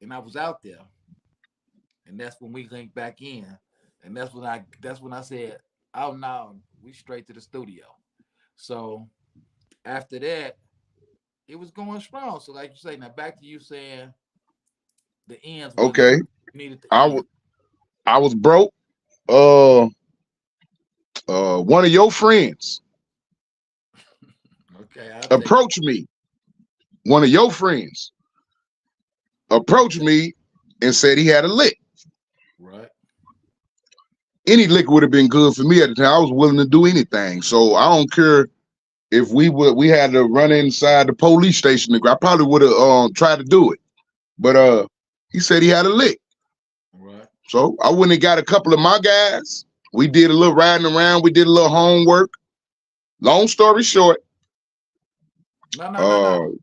and I was out there, and that's when we linked back in, and that's when I said, "Oh no, we straight to the studio." So after that, it was going strong. So like you say, now back to you saying the ends wasn't Okay, you needed the I ends. was I was broke. Uh, one of your friends Okay, I'll take approached me. One of your friends approached me and said he had a lick. right. Any liquor would have been good for me at the time. I was willing to do anything. So I don't care if we had to run inside the police station. I probably would have tried to do it. But he said he had a lick. Right. So I went and got a couple of my guys. We did a little riding around. We did a little homework. Long story short, No, no, no, no.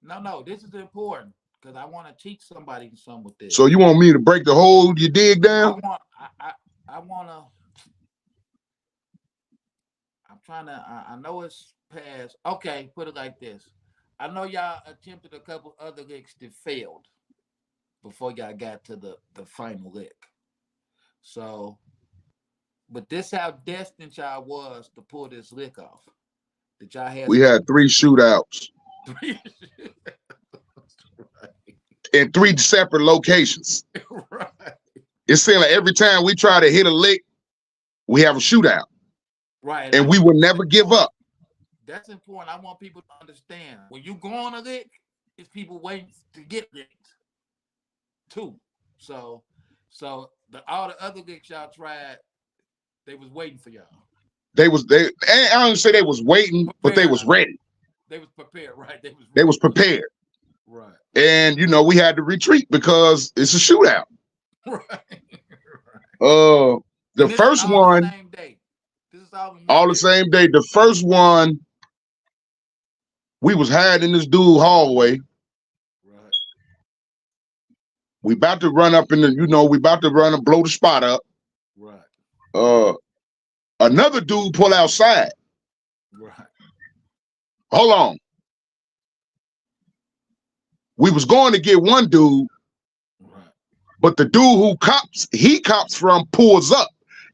uh, No. This is important because I want to teach somebody something with so this. you want me to break the hole you dig I down? want I want to. I'm trying to. I know it's past. Okay, put it like this. I know y'all attempted a couple other licks that failed before y'all got to the final lick. So But this how destined y'all was to pull this lick off. That y'all had. We had 3 shootouts in 3 separate locations. Right. It seemed like every time we try to hit a lick, we have a shootout. Right. And we would never give up. That's important. I want people to understand. When you go on a lick, it's people waiting to get licked too. So all the other licks y'all tried, they was waiting for y'all. I don't say they was waiting, prepared, but they was ready. They was prepared, right? They was prepared. Right. And we had to retreat because it's a shootout. Right. The first one, the same day. This is all the same day. The first one, we was hiding in this dude hallway. Right. We about to run up in the, we about to run and blow the spot up. Right. Another dude pull outside. Right. Hold on. We was going to get one dude, right, but the dude who he cops from pulls up.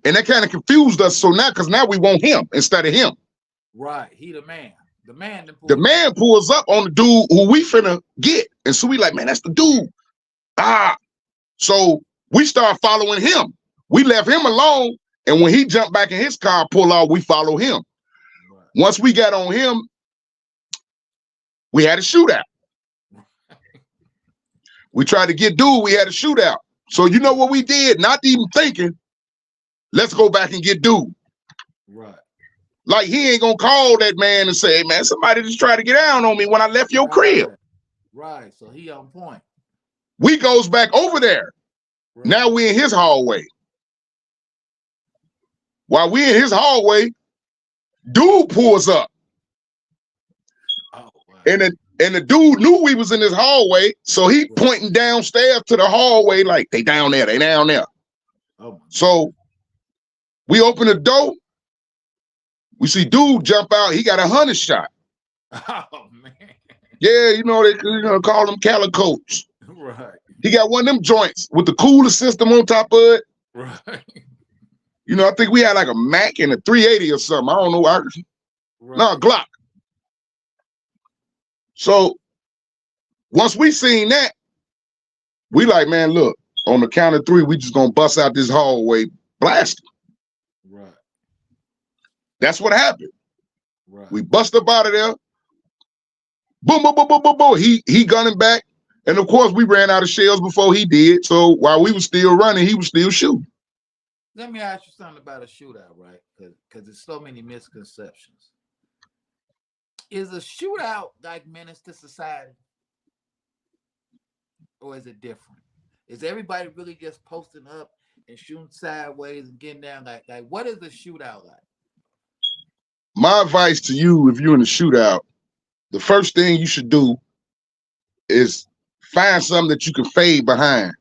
And that kind of confused us. So now we want him instead of him. Right. He the man. The man pulls up on the dude who we finna get. And so we like, man, that's the dude. So we start following him. We left him alone. And when he jumped back in his car, pull out, we follow him. Right. Once we got on him, we had a shootout. We tried to get dude, we had a shootout. So you know what we did? Not even thinking, let's go back and get dude. Right. Like he ain't gonna call that man and say, hey, man, somebody just tried to get down on me when I left your crib. Right. So he on point. We goes back over there. Right. Now we in his hallway. While we in his hallway, dude pulls up. Oh, wow. And the dude knew we was in his hallway, so he pointing downstairs to the hallway like, they down there, they down there. Oh, so we open the door. We see dude jump out. He got a 100 shot. Oh, man. Yeah, they call them calicoats. Right. He got one of them joints with the cooler system on top of it. Right. I think we had like a Mac and a 380 or something. I don't know. Right. No, Glock. So once we seen that, we like, man, look, on the count of 3, we just gonna bust out this hallway blasting. Right. That's what happened. Right. We bust up out of there. Boom, boom, boom, boom, boom, boom. He gunning back. And of course, we ran out of shells before he did. So while we was still running, he was still shooting. Let me ask you something about a shootout, right? Because there's so many misconceptions. Is a shootout like menace to society? Or is it different? Is everybody really just posting up and shooting sideways and getting down? Like what is a shootout like? My advice to you, if you're in a shootout, the first thing you should do is find something that you can fade behind.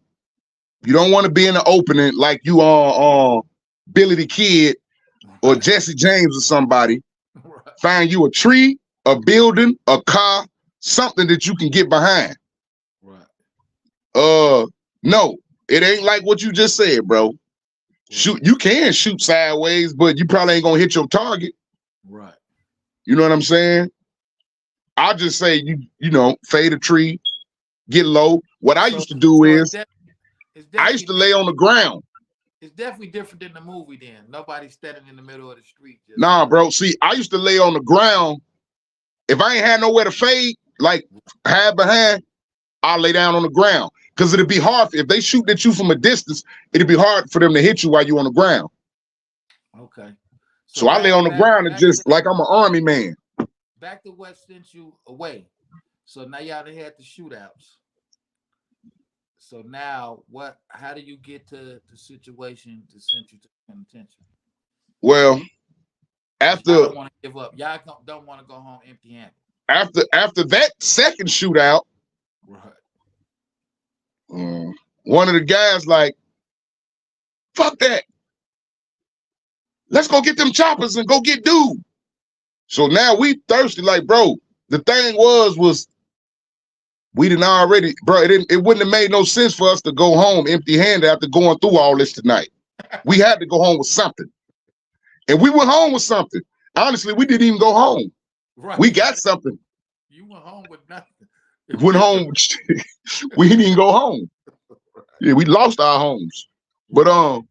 You don't want to be in the opening like you are Billy the Kid or Jesse James or somebody. Right. Find you a tree, a building, a car, something that you can get behind. Right. No, it ain't like what you just said, bro. Right. You can shoot sideways, but you probably ain't gonna hit your target. Right. You know what I'm saying? I'll just say fade a tree, get low. What I used to do is I used to lay on the ground. It's definitely different than the movie then. Nobody's standing in the middle of the street. Nah, bro. See, I used to lay on the ground. If I ain't had nowhere to fade, like hide behind, I'll lay down on the ground. Because it'd be hard. If they shoot at you from a distance, it'd be hard for them to hit you while you're on the ground. Okay. So I lay on the ground and just like I'm an army man. Back to what sent you away. So now y'all done had the shootouts. So now how do you get to the situation to send you to penitentiary? Well, after y'all don't want to give up. Y'all don't want to go home empty-handed. After that second shootout, right. One of the guys like, fuck that. Let's go get them choppers and go get dude. So now we thirsty, like, bro, the thing was we didn't already, bro, it wouldn't have made no sense for us to go home empty-handed after going through all this tonight. We had to go home with something. And we went home with something. Honestly, we didn't even go home. Right. We got something. You went home with nothing. Went home. We didn't even go home. Yeah, we lost our homes. But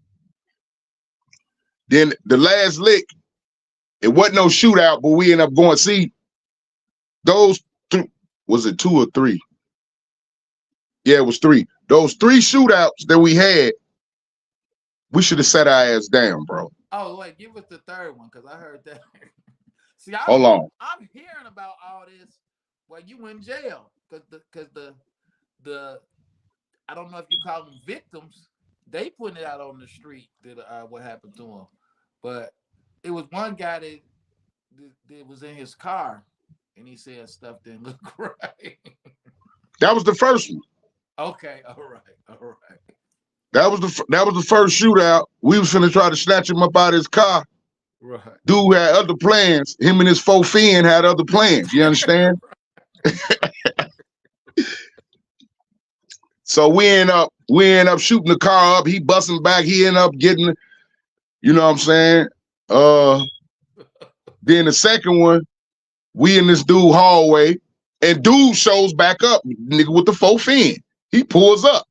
then the last lick, it wasn't no shootout, but we ended up going see those was it 2 or 3? Yeah, it was 3. Those 3 shootouts that we had, we should have sat our ass down, bro. Oh, wait, give us the third one, because I heard that. See, Hold on. I'm hearing about all this while you in jail. Because the I don't know if you call them victims, they putting it out on the street that what happened to him. But it was one guy that was in his car, and he said stuff didn't look right. That was the first one. Okay, all right. That was the first shootout. We was finna try to snatch him up out of his car. Right. Dude had other plans. Him and his 4 fin had other plans. You understand? So we end up shooting the car up. He busting back. He end up getting, you know what I'm saying? Then the second one, we in this dude hallway, and dude shows back up, nigga with the 4 fin. He pulls up.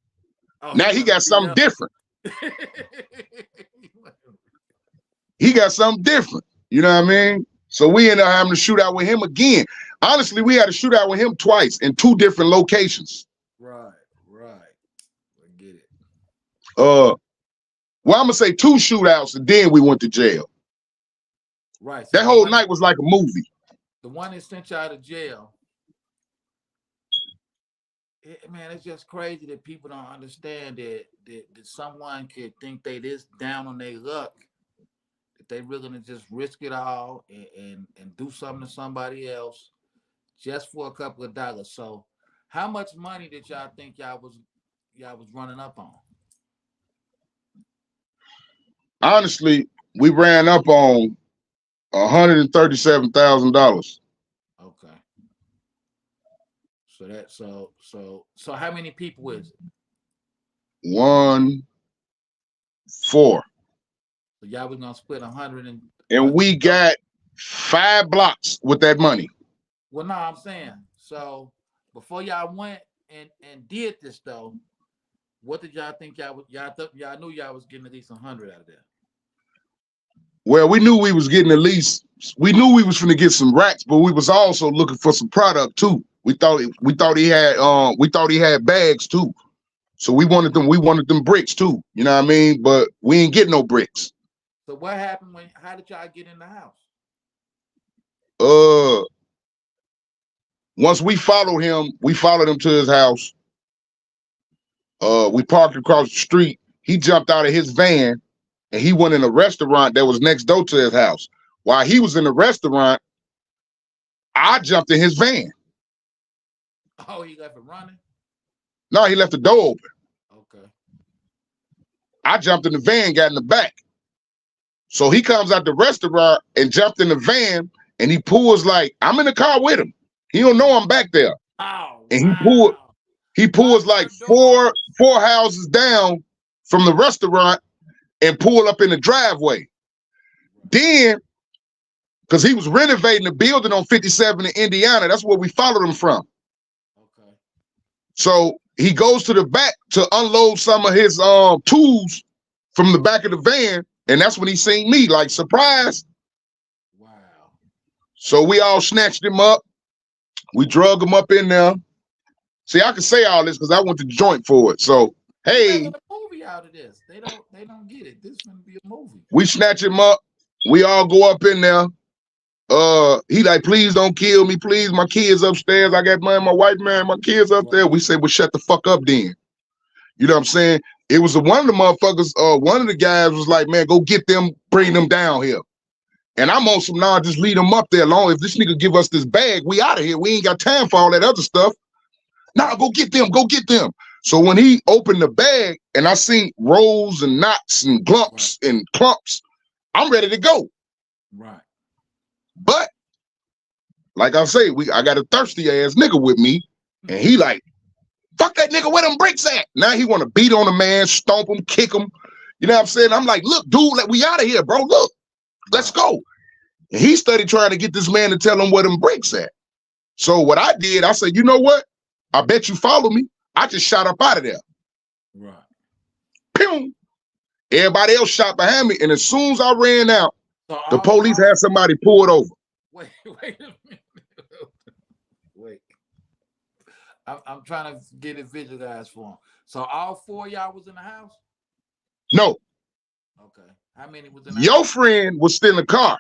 Oh, now he got something different. He got something different. You know what I mean? So we ended up having to shoot out with him again. Honestly, we had to shoot out with him twice in 2 different locations. Right. I get it. Well, I'm gonna say 2 shootouts, and then we went to jail. Right. So that whole night was like a movie. The one that sent you out of jail. Man, it's just crazy that people don't understand that someone could think they this down on their luck, that they really gonna just risk it all and do something to somebody else just for a couple of dollars. So, how much money did y'all think y'all was running up on? Honestly, we ran up on $137,000. Okay. So how many people is it? 1, 4. So y'all was gonna split 100 and we got 5 blocks with that money. Well, no, I'm saying, so before y'all went and did this though, what did y'all think y'all knew y'all was getting at least 100 out of there? Well, we knew we was getting at least, we knew we was finna get some racks, but we was also looking for some product too. We thought he had bags too. So we wanted them bricks too. You know what I mean? But we ain't get no bricks. So what happened how did y'all get in the house? Once we followed him to his house. We parked across the street. He jumped out of his van and he went in a restaurant that was next door to his house. While he was in the restaurant, I jumped in his van. Oh, he left it running? No, he left the door open. Okay. I jumped in the van, got in the back. So he comes out the restaurant and jumped in the van, and he pulls like, I'm in the car with him. He don't know I'm back there. Oh, and he pulls like four houses down from the restaurant and pulled up in the driveway. Then, because he was renovating the building on 57 in Indiana, that's where we followed him from. Okay. So he goes to the back to unload some of his tools from the back of the van, and that's when he seen me, like, surprise. Wow. So we all snatched him up. We drug him up in there. See, I can say all this because I went to joint for it. So, hey. A movie out of this. They don't get it. This is gonna be a movie. We snatch him up. We all go up in there. He like, please don't kill me, please. My kids upstairs. I got my white man, my kids up there. We said, well, shut the fuck up then. You know what I'm saying? It was one of the motherfuckers, one of the guys was like, man, go get them, bring them down here. And I'm on some, nah, just leave them up there long. If this nigga give us this bag, we out of here. We ain't got time for all that other stuff. Nah, go get them, go get them. So when he opened the bag and I seen rolls and knots and glumps and clumps, I'm ready to go. Right. But like I say, I got a thirsty ass nigga with me, and he like, fuck that nigga, where them bricks at? Now he want to beat on a man, stomp him, kick him. You know what I'm saying? I'm like, look, dude, like, we out of here, bro. Look. Let's go. And he studied trying to get this man to tell him where them bricks at. So what I did, I said, you know what? I bet you follow me. I just shot up out of there. Right. Pew! Everybody else shot behind me. And as soon as I ran out, So the police had somebody pulled over. Wait a minute. Wait. I'm trying to get it visualized for him. So all 4 of y'all was in the house? No. Okay. How many was in the Your house? friend was still in the car.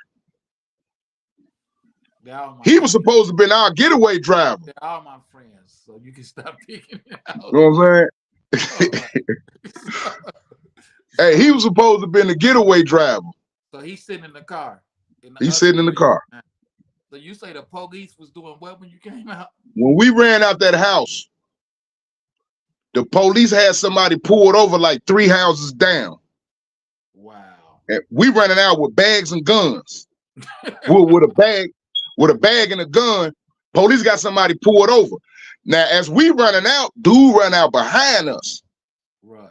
They're all my He was supposed to have been our getaway driver. They're all my friends, so you can stop picking it out. You know what I'm saying? Hey, he was supposed to have been the getaway driver. So he's sitting in the car. He's sitting in the car. So you say the police was doing what when you came out? When we ran out that house, the police had somebody pulled over like 3 houses down. Wow. And we running out with bags and guns. with a bag and a gun. Police got somebody pulled over. Now, as we running out, dude run out behind us. Right.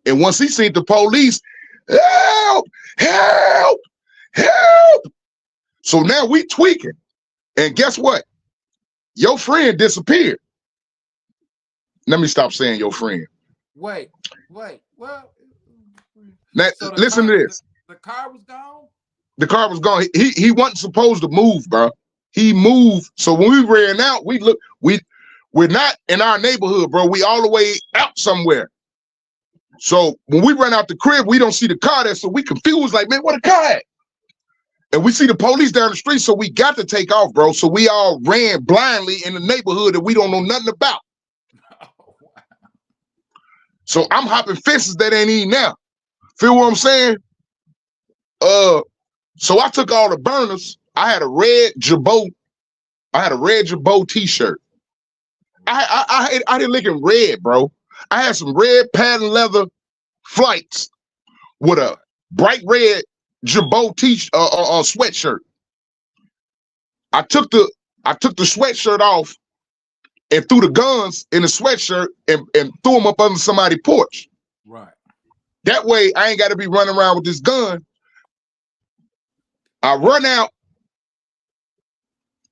And once he seen the police, help, help, help. So now we tweaking. And guess what? Your friend disappeared. Let me stop saying your friend. Wait. Well, Now, so listen to this. The car was gone? The car was gone. He wasn't supposed to move, bro. He moved. So when we ran out, we're not in our neighborhood, bro. We all the way out somewhere. So when we run out the crib, we don't see the car there. So we confused, like, man, where the car at? And we see the police down the street, so we got to take off, bro. So we all ran blindly in the neighborhood that we don't know nothing about. So I'm hopping fences that ain't even now. Feel what I'm saying? So I took all the burners. I had a red Jabot t-shirt. I didn't look in red, bro. I had some red patent leather flights with a bright red Jabot sweatshirt. I took the sweatshirt off and threw the guns in the sweatshirt and threw them up under somebody's porch. Right. That way I ain't got to be running around with this gun. I run out.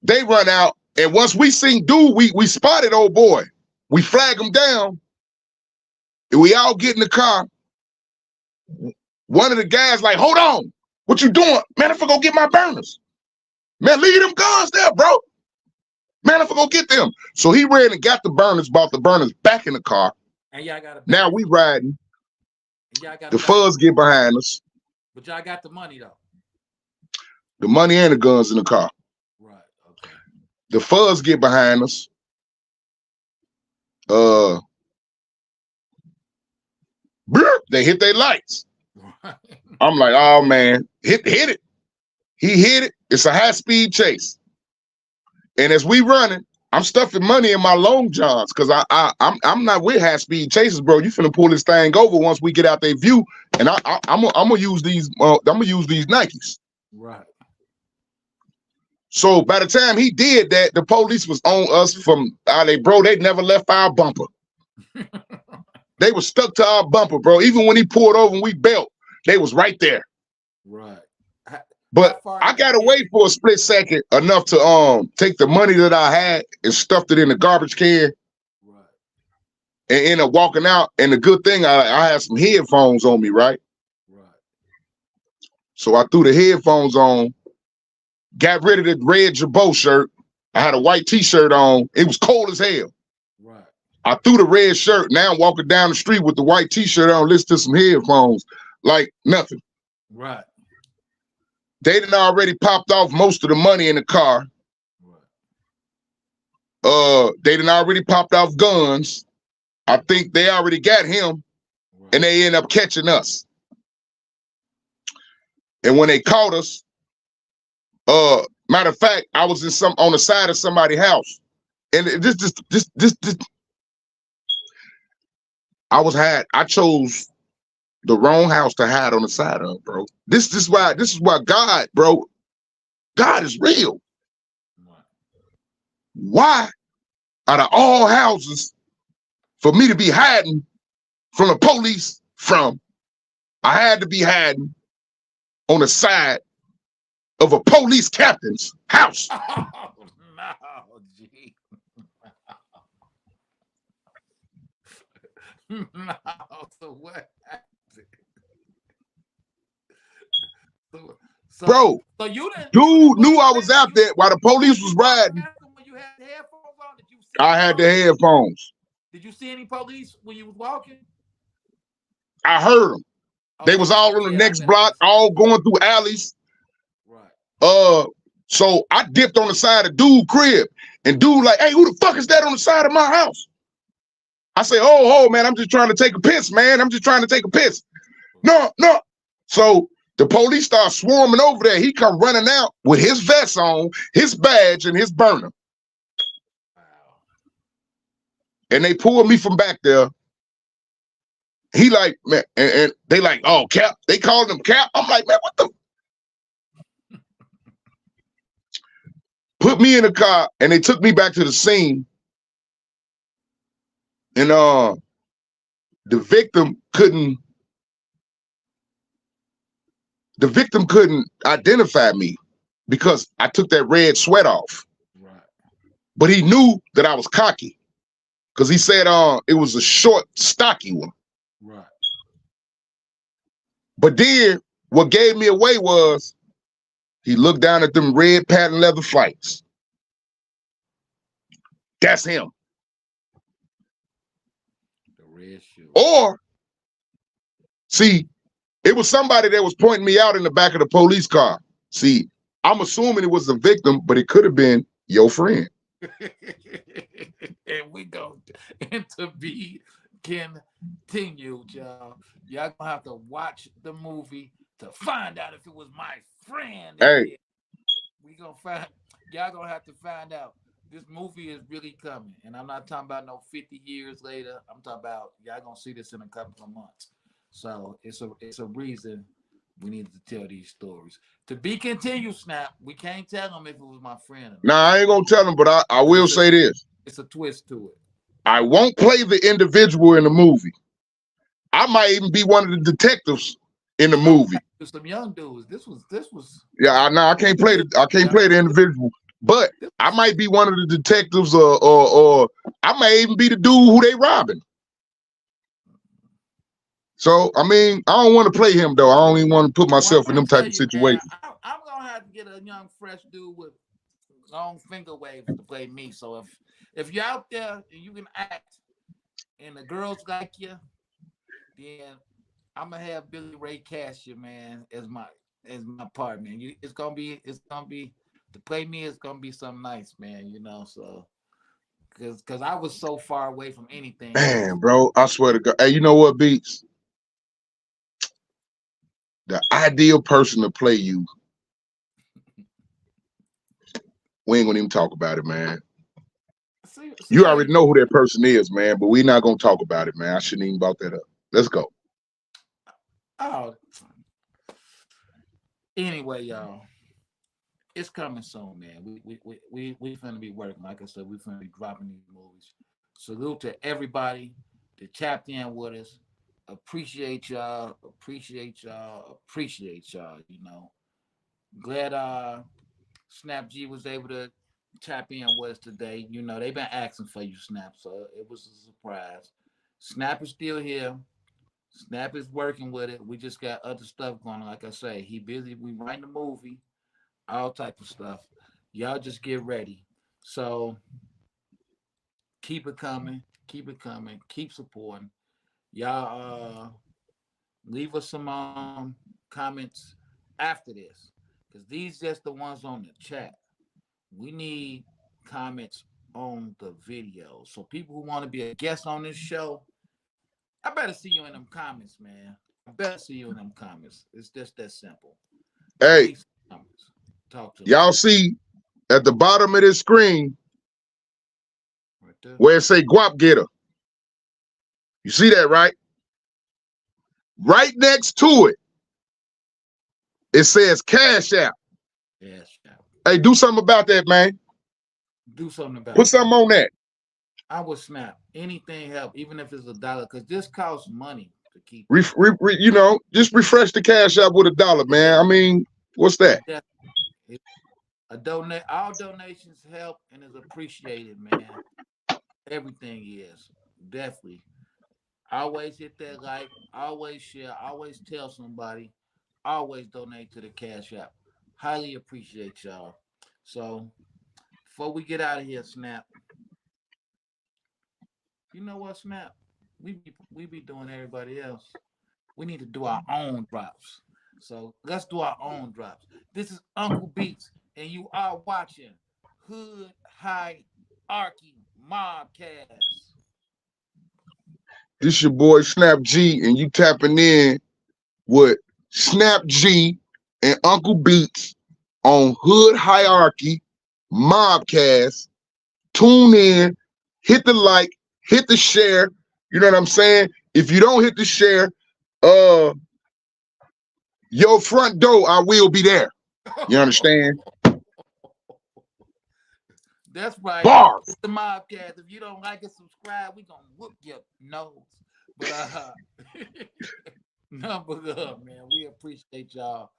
They run out. And once we seen dude, we spotted old boy. We flag him down. And we all get in the car. One of the guys like, hold on. What you doing? Man, if I go get my burners. Man, leave them guns there, bro. Man, if I go get them. So he ran and got the burners, bought the burners back in the car. And y'all got now we riding. Got the fuzz get behind us. But y'all got the money, though. The money and the guns in the car. Right, okay. The fuzz get behind us. They hit their lights. I'm like, oh man, hit it. He hit it. It's a high-speed chase. And as we running, I'm stuffing money in my long johns because I'm not with high-speed chases, bro. You finna pull this thing over once we get out their view, and I'm gonna use these. I'm gonna use these Nikes. Right. So by the time he did that, the police was on us from they never left our bumper. They were stuck to our bumper, bro. Even when he pulled over and we bailed, they was right there. Right. But I got away for a split second enough to take the money that I had and stuffed it in the garbage can. Right. And end up walking out. And the good thing, I had some headphones on me, right? Right. So I threw the headphones on, got rid of the red Jabot shirt. I had a white t-shirt on. It was cold as hell. Right. I threw the red shirt. Now I'm walking down the street with the white t-shirt on, listen to some headphones like nothing. Right. They done already popped off most of the money in the car. Right. They done already popped off guns. I think they already got him, right. And they end up catching us. And when they caught us, matter of fact, I was on the side of somebody's house, and I chose the wrong house to hide on the side of, bro. This is why God, bro, God is real. Why out of all houses for me to be hiding from the police I had to be hiding on the side of a police captain's house. Oh no, G. No, so what happened? So, Bro, so you didn't dude knew I was out there while the police was riding. when you had the headphones on? Did you see I had the headphones. Did you see any police when you was walking? I heard them. They Okay, was all on the yeah, next block, all going through alleys. Right. So I dipped on the side of dude crib, and dude like, hey, who the fuck is that on the side of my house? I say, oh man, I'm just trying to take a piss, man. I'm just trying to take a piss. No. So the police start swarming over there. He come running out with his vest on, his badge, and his burner. And they pulled me from back there. He like, man, and they like, oh, Cap. They called him Cap. I'm like, man, what the? Put me in the car, and they took me back to the scene. And the victim couldn't identify me because I took that red sweat off. Right. But he knew that I was cocky because he said it was a short, stocky one. Right. But then what gave me away was he looked down at them red patent leather flights. That's him. The red shoe. Or, see, it was somebody that was pointing me out in the back of the police car. See, I'm assuming it was the victim, but it could have been your friend. And we go into be continued, y'all. Y'all gonna have to watch the movie to find out if it was my friend. Hey. We gonna find, y'all gonna have to find out. This movie is really coming, and I'm not talking about no 50 years later. I'm talking about y'all gonna see this in a couple of months. So it's a reason we need to tell these stories. To be continued, Snap. We can't tell them if it was my friend. Nah, I ain't gonna tell them, but I will say this. It's a twist to it. I won't play the individual in the movie. I might even be one of the detectives in the movie. Some young dudes. This was. Yeah, I can't play the individual. But I might be one of the detectives, or I may even be the dude who they robbing. So I mean, I don't want to play him though. I don't even want to put myself in them type of situations. I'm gonna have to get a young, fresh dude with long finger waves to play me. So if you're out there and you can act, and the girls like you, then I'm gonna have Billy Ray cast you, man, as my part, man. It's gonna be to play me. It's gonna be something nice, man. You know, so because I was so far away from anything. Man, bro, I swear to God. Hey, you know what, Beats? The ideal person to play you. We ain't gonna even talk about it, man. You already know who that person is, man, but we're not gonna talk about it, man. I shouldn't even brought that up. Let's go. Oh. Anyway, y'all, it's coming soon, man. We finna be working. Like I said, we finna be dropping these movies. Salute to everybody that tapped in with us. Appreciate y'all. You know, glad Snap G was able to tap in with us today. You know, they've been asking for you, Snap, so it was a surprise. Snap is still here. Snap is working with it. We just got other stuff going on. Like I say, he busy. We writing a movie, all type of stuff. Y'all just get ready. So keep it coming. Keep supporting. Y'all leave us some comments after this, because these just the ones on the chat. We need comments on the video. So people who want to be a guest on this show, I better see you in them comments, man. I better see you in them comments. It's just that simple. Hey, talk to y'all see at the bottom of this screen where it say Guap Getter. You see that, right? Right next to it, it says Cash App. Yes. Hey, do something about that, man. Do something about it. Put something on that. I would Snap. Anything help, even if it's $1, because this costs money to keep. You know, just refresh the Cash App with $1, man. I mean, what's that? All donations help and is appreciated, man. Everything is definitely. Always hit that like, always share, always tell somebody, always donate to the Cash App. Highly appreciate y'all. So before we get out of here, Snap, you know what, Snap? We be doing everybody else. We need to do our own drops. So let's do our own drops. This is Uncle Beats, and you are watching Hood Hierarchy Mobcast. This your boy Snap G, and you tapping in with Snap G and Uncle Beats on Hood Hierarchy Mobcast. Tune in, hit the like, hit the share. You know what I'm saying? If you don't hit the share, your front door, I will be there. You understand? That's right. Bars. It's the Mobcast. If you don't like it, subscribe. We gonna whoop your nose. But number up, man. We appreciate y'all.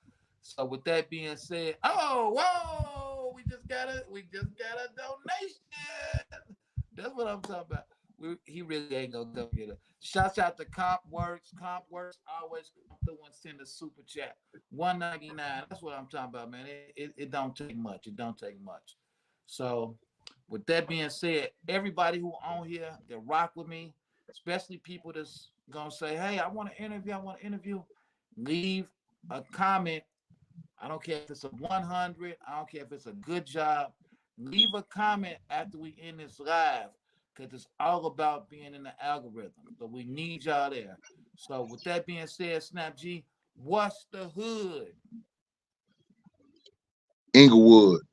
So with that being said, whoa, we just got a donation. That's what I'm talking about. He really ain't gonna go get it. Shouts out to CompWorks. CompWorks always come through and send a super chat. $1.99. That's what I'm talking about, man. It don't take much. It don't take much. So with that being said, everybody who on here that rock with me, especially people that's gonna say, hey, I want to interview, leave a comment. I don't care if it's a 100. I don't care if it's a good job. Leave a comment after we end this live because it's all about being in the algorithm. So we need y'all there. So with that being said, Snap G, what's the hood? Inglewood.